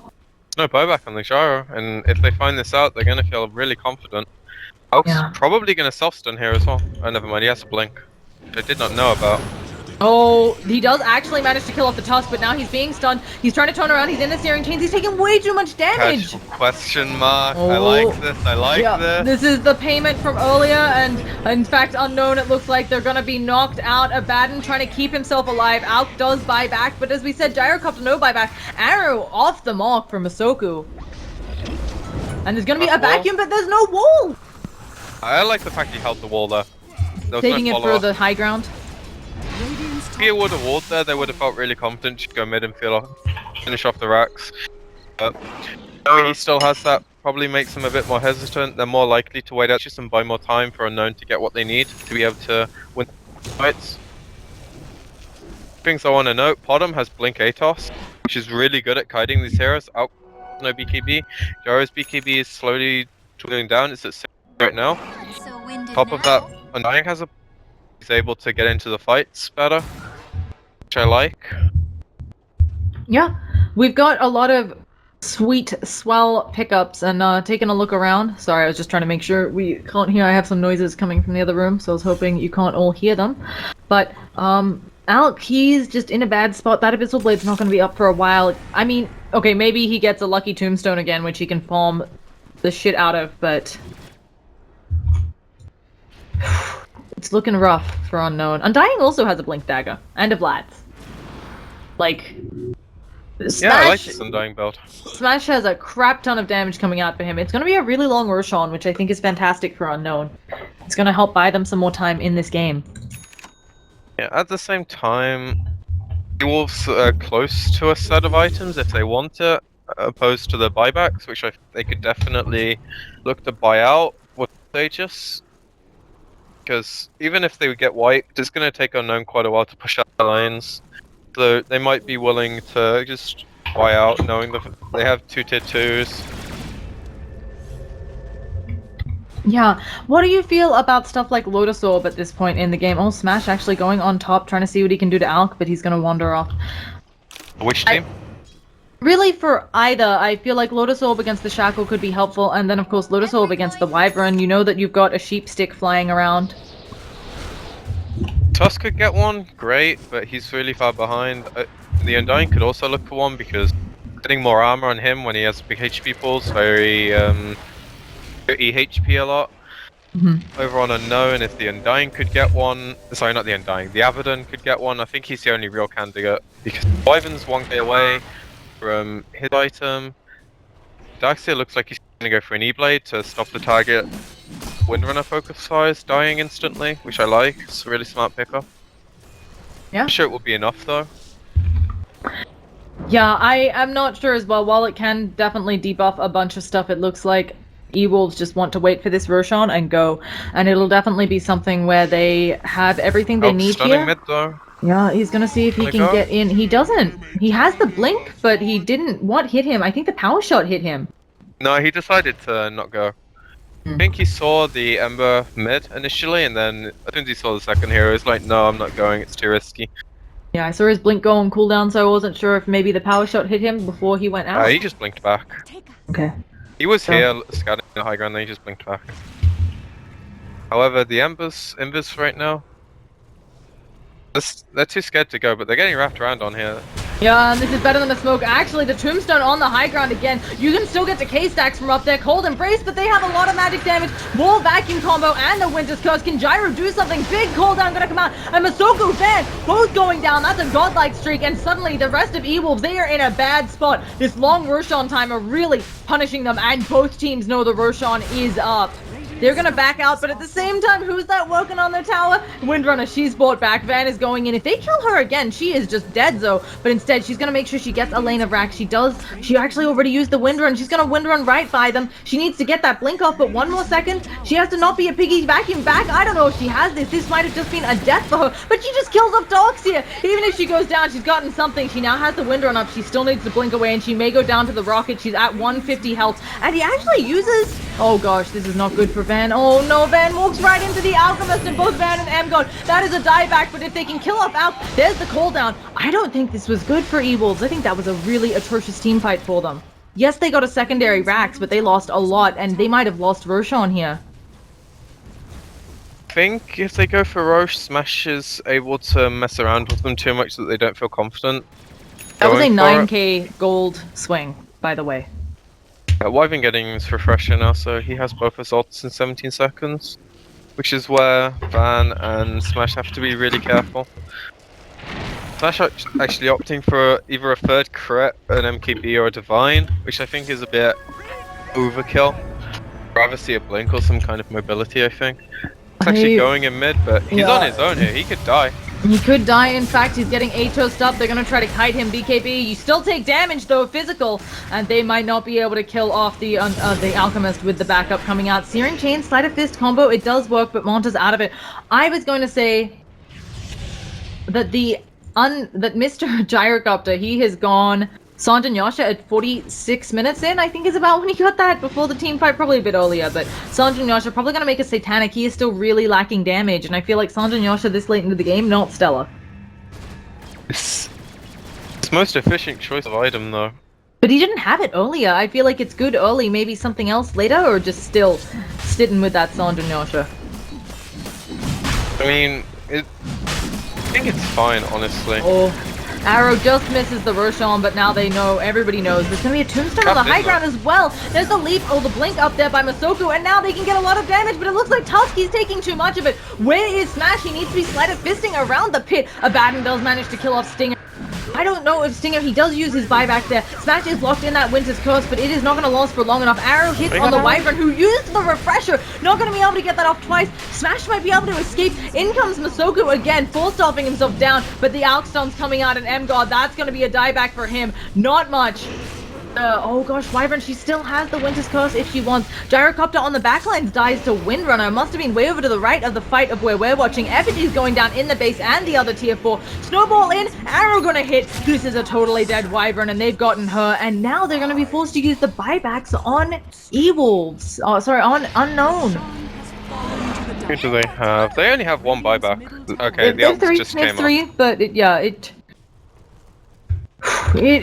No buyback on the gyro, and if they find this out, they're gonna feel really confident. Hulk's probably gonna self-stun here as well. Oh, never mind, he has a blink. Which I did not know about. Oh, he does actually manage to kill off the Tusk, but now he's being stunned. He's trying to turn around, he's in the searing chains, he's taking way too much damage! Casual question mark, I like this, I like this. This is the payment from earlier, and in fact, Unknown, it looks like they're gonna be knocked out. Abaddon trying to keep himself alive. Alk does buy back, but as we said, Gyrocopter no buyback. Arrow off the mark for Masoku. And there's gonna be a vacuum, but there's no wall! I like the fact he held the wall there. Taking it for the high ground. If he would have walled there, they would have felt really confident to go mid and finish off the racks. But no, he still has that. Probably makes them a bit more hesitant. They're more likely to wait out and buy more time for Unknown to get what they need to be able to win fights. Things I want to note: Potom has Blink Atos, which is really good at kiting these heroes. Out no BKB. Gyro's BKB is slowly dwindling down. It's at 6 right now. Top of that, Undying has a... He's able to get into the fights better, which I like. Yeah, we've got a lot of sweet, swell pickups, and taking a look around. Sorry, I was just trying to make sure we can't hear. I have some noises coming from the other room, so I was hoping you can't all hear them. But, Alk, he's just in a bad spot. That Abyssal Blade's not going to be up for a while. I mean, okay, maybe he gets a lucky tombstone again, which he can farm the shit out of, but... It's looking rough for Unknown. Undying also has a Blink Dagger, and a Vlad's. Like... Smash, yeah, I like this Undying build. Smash has a crap ton of damage coming out for him. It's going to be a really long Roshan, which I think is fantastic for Unknown. It's going to help buy them some more time in this game. Yeah, at the same time, EWolves are close to a set of items if they want it, opposed to the buybacks, which they could definitely look to buy out with Aegis. Because even if they would get wiped, it's going to take Unknown quite a while to push out the lanes. So they might be willing to just buy out, knowing that they have 2 tier 2s. Yeah, what do you feel about stuff like Lotus Orb at this point in the game? Oh, Smash actually going on top, trying to see what he can do to Alk, but he's going to wander off. Which team? Really, for either, I feel like Lotus Orb against the Shackle could be helpful, and then of course Lotus Orb against the Wyvern. You know that you've got a sheep stick flying around. Tusk could get one, great, but he's really far behind. The Undying could also look for one, because getting more armor on him when he has big HP pools, very EHP a lot. Over on Unknown, if the Undying could get one, sorry, not the Undying, the Abaddon could get one, I think he's the only real candidate, because Wyvern's 1k away from his item. Darkseer looks like he's going to go for an E-Blade to stop the target Windrunner focus fires dying instantly, which I like. It's a really smart pickup. Yeah. I'm sure it will be enough though. Yeah, I am not sure as well. While it can definitely debuff a bunch of stuff, it looks like EWolves just want to wait for this Roshan and go. And it'll definitely be something where they have everything they need here. Mid though. Yeah, he's gonna see if he can get in. He doesn't. He has the blink, but he didn't. What hit him? I think the power shot hit him. No, he decided to not go. I think he saw the Ember mid initially, and then as soon as he saw the second hero, he's like, no, I'm not going, it's too risky. Yeah, I saw his blink go on cooldown, so I wasn't sure if maybe the power shot hit him before he went out. He just blinked back. Okay. He was here scouting the high ground, then he just blinked back. However, the Embers right now, they're too scared to go, but they're getting wrapped around on here. Yeah, and this is better than the smoke. Actually, the tombstone on the high ground again. You can still get to K-stacks from up there. Cold Embrace, but they have a lot of magic damage. More vacuum combo and the Winter's Curse. Can Gyro do something? Big cooldown gonna come out. And Masoku Fan both going down. That's a godlike streak. And suddenly the rest of EWolves, they are in a bad spot. This long Roshan timer really punishing them. And both teams know the Roshan is up. They're gonna back out, but at the same time, who's that working on their tower? Windrunner, she's brought back. Van is going in. If they kill her again, she is just dead, though. But instead, she's gonna make sure she gets a lane of rack. She does. She actually already used the Windrun. She's gonna Windrun right by them. She needs to get that blink off, but one more second. She has to not be a piggy vacuum back. I don't know if she has this. This might have just been a death for her, but she just kills off Doxia. Even if she goes down, she's gotten something. She now has the Windrun up. She still needs to blink away, and she may go down to the rocket. She's at 150 health, and he actually uses... Oh gosh, this is not good for Van. Oh no, Van walks right into the Alchemist, and both Van and Emgod. That is a dieback, but if they can kill off Alch, there's the cooldown. I don't think this was good for EWolves. I think that was a really atrocious team fight for them. Yes, they got a secondary Rax, but they lost a lot, and they might have lost Roshan here. I think if they go for Roche, Smash is able to mess around with them too much so that they don't feel confident. That was a 9k gold swing, by the way. Wyvern getting his refresher now, so he has both his ults in 17 seconds. Which is where Van and Smash have to be really careful. Smash actually opting for either a third crit, an MKB, or a Divine, which I think is a bit overkill. I'd rather see a blink or some kind of mobility, I think. He's actually going in mid, but he's on his own here, he could die. He could die, in fact, he's getting A-toast up, they're gonna try to kite him, BKB. You still take damage though, physical, and they might not be able to kill off the Alchemist with the backup coming out. Searing Chain, Sleight of Fist combo, it does work, but Monta's out of it. I was going to say that that Mr. Gyrocopter, he has gone Sanjanyasha at 46 minutes in, I think is about when he got that before the team fight, probably a bit earlier, but Sanjanyasha probably going to make a Satanic. He is still really lacking damage, and I feel like Sanjanyasha this late into the game, not stellar. It's most efficient choice of item though. But he didn't have it earlier. I feel like it's good early, maybe something else later, or just still sitting with that Sanjanyasha. I mean, I think it's fine, honestly. Oh. Arrow just misses the Roshan, but now they know, everybody knows, there's gonna be a tombstone on the high ground as well. There's the leap, the blink up there by Masoku, and now they can get a lot of damage, but it looks like Tuski's taking too much of it. Where is Smash? He needs to be sleight of fisting around the pit. Abaddon does manage to kill off Stinger. I don't know if Stinger, he does use his buyback there. Smash is locked in that Winter's Curse, but it is not going to last for long enough. Arrow hits on the Wyvern, who used the refresher. Not going to be able to get that off twice. Smash might be able to escape. In comes Masoku again, full-stopping himself down, but the Alchstone's coming out, and M-God, that's going to be a dieback for him. Not much. Oh gosh, Wyvern, she still has the Winter's Curse if she wants. Gyrocopter on the backlines dies to Windrunner. Must have been way over to the right of the fight of where we're watching. Effigy's going down in the base and the other tier 4. Snowball in, Arrow gonna hit. This is a totally dead Wyvern, and they've gotten her. And now they're gonna be forced to use the buybacks on EWolves. Oh, sorry, on Unknown. Who do they have? They only have one buyback. Okay, the others just came up. But it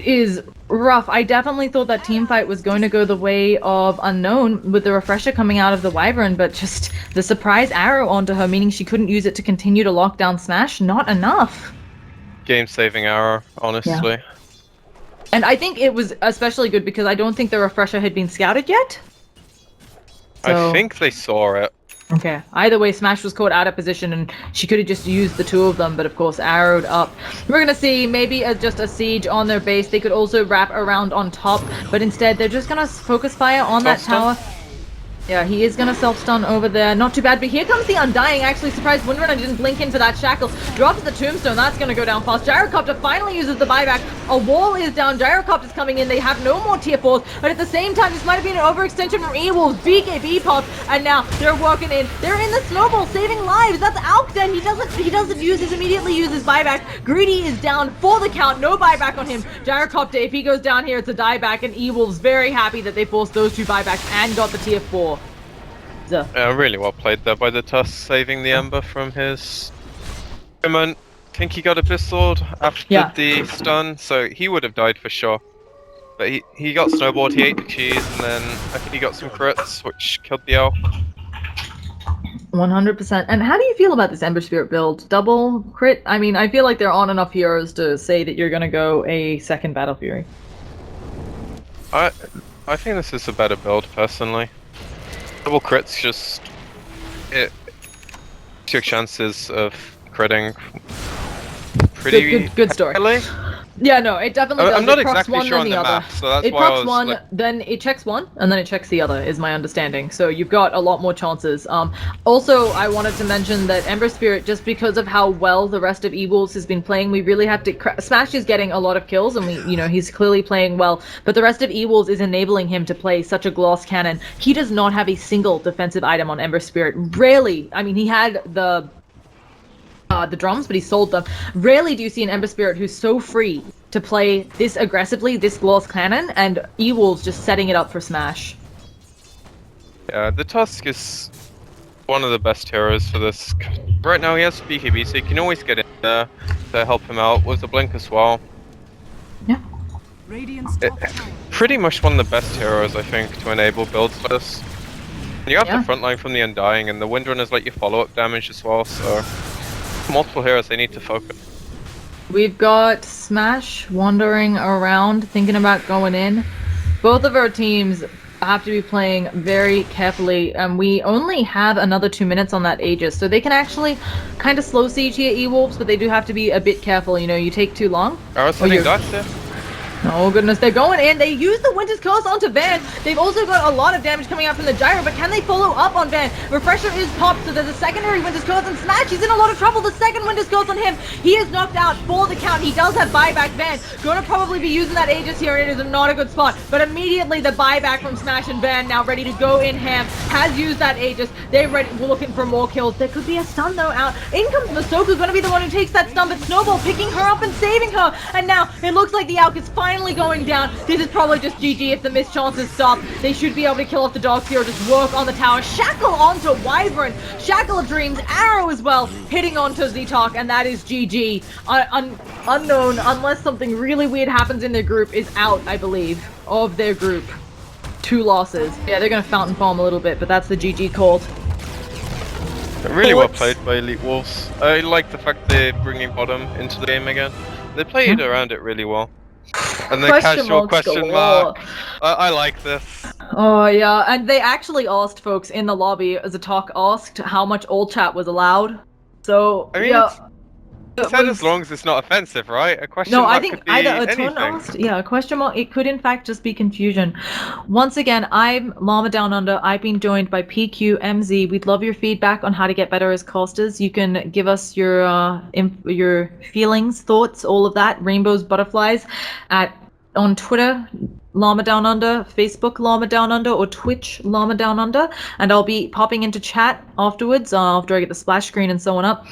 is rough. I definitely thought that team fight was going to go the way of Unknown with the refresher coming out of the Wyvern, but just the surprise arrow onto her, meaning she couldn't use it to continue to lock down Smash, not enough. Game-saving arrow, honestly. Yeah. And I think it was especially good because I don't think the refresher had been scouted yet. So... I think they saw it. Okay, either way, Smash was caught out of position and she could have just used the two of them, but of course arrowed up. We're gonna see maybe just a siege on their base. They could also wrap around on top, but instead they're just gonna focus fire on that tower. Yeah, he is gonna self-stun over there. Not too bad, but here comes the Undying. Actually surprised Windrunner didn't blink in for that shackle. Drops the tombstone, that's gonna go down fast. Gyrocopter finally uses the buyback. A wall is down, Gyrocopter's coming in. They have no more tier 4s, but at the same time, this might have been an overextension from EWolves. BKB pop, and now they're working in. They're in the snowball, saving lives. That's Alkden. He doesn't immediately use his buyback. Greedy is down for the count, no buyback on him. Gyrocopter, if he goes down here, it's a dieback, and EWolves very happy that they forced those two buybacks and got the tier 4. Yeah, really well played there by the Tusk, saving the Ember from his moment. I think he got a pistol after the stun, so he would have died for sure. But he got snowballed, he ate the cheese, and then I think he got some crits, which killed the elk. 100%. And how do you feel about this Ember Spirit build? Double crit? I mean, I feel like there aren't enough heroes to say that you're gonna go a second Battle Fury. I think this is a better build, personally. Double crits just your chances of critting pretty good story. Heavily. Yeah, no, it definitely does. I'm not It procs exactly one, sure then on the other. map, so that's It why I procs was one, like... then it checks one, and then it checks the other, is my understanding. So you've got a lot more chances. Also, I wanted to mention that Ember Spirit, just because of how well the rest of EWolves has been playing, we really have to... Smash is getting a lot of kills, and he's clearly playing well, but the rest of EWolves is enabling him to play such a gloss cannon. He does not have a single defensive item on Ember Spirit. Rarely. I mean, he had the drums, but he sold them. Rarely do you see an Ember Spirit who's so free to play this aggressively, this gloss cannon, and EWolves just setting it up for Smash. Yeah, the Tusk is one of the best heroes for this. Right now he has BKB, so you can always get in there to help him out with the blink as well. Yeah. Pretty much one of the best heroes, I think, to enable builds like this. You have the frontline from the Undying, and the Windrunner's like your follow-up damage as well, so... multiple heroes they need to focus. We've got Smash wandering around, thinking about going in. Both of our teams have to be playing very carefully, and we only have another 2 minutes on that Aegis, so they can actually kind of slow siege here, EWolves, but they do have to be a bit careful. You take too long. Oh goodness, they're going in. They use the Winter's Curse onto Van. They've also got a lot of damage coming out from the Gyro, but can they follow up on Van? Refresher is popped, so there's a secondary Winter's Curse, and Smash, he's in a lot of trouble. The second Winter's Curse on him, he is knocked out for the count. He does have buyback. Van gonna probably be using that Aegis here, and it is not a good spot. But immediately the buyback from Smash and Van, now ready to go in ham, has used that Aegis. They're ready, looking for more kills. There could be a stun though out. In comes Masoku, gonna be the one who takes that stun, but Snowball picking her up and saving her. And now it looks like the Alk is finally going down. This is probably just GG if the missed chances stop. They should be able to kill off the dogs here or just work on the tower. Shackle onto Wyvern. Shackle of Dreams. Arrow as well. Hitting onto Z-Talk, and that is GG. Unknown, unless something really weird happens in their group, is out, I believe, of their group. 2 losses. Yeah, they're going to Fountain Palm a little bit, but that's the GG called. Really well played by EWolves. I like the fact they're bringing bottom into the game again. They played around it really well. And the casual question mark. I like this. Oh yeah, and they actually asked folks in the lobby, as a talk asked how much old chat was allowed. So I mean, yeah, it said as long as it's not offensive, right? A question no, mark I think could be either a anything. ton asked, yeah, a question mark. It could in fact just be confusion. Once again, I'm Llama Down Under. I've been joined by PQMZ. We'd love your feedback on how to get better as casters. You can give us your feelings, thoughts, all of that. Rainbows, butterflies, on Twitter, Llama Down Under, Facebook, Llama Down Under, or Twitch, Llama Down Under, and I'll be popping into chat afterwards, after I get the splash screen and so on up.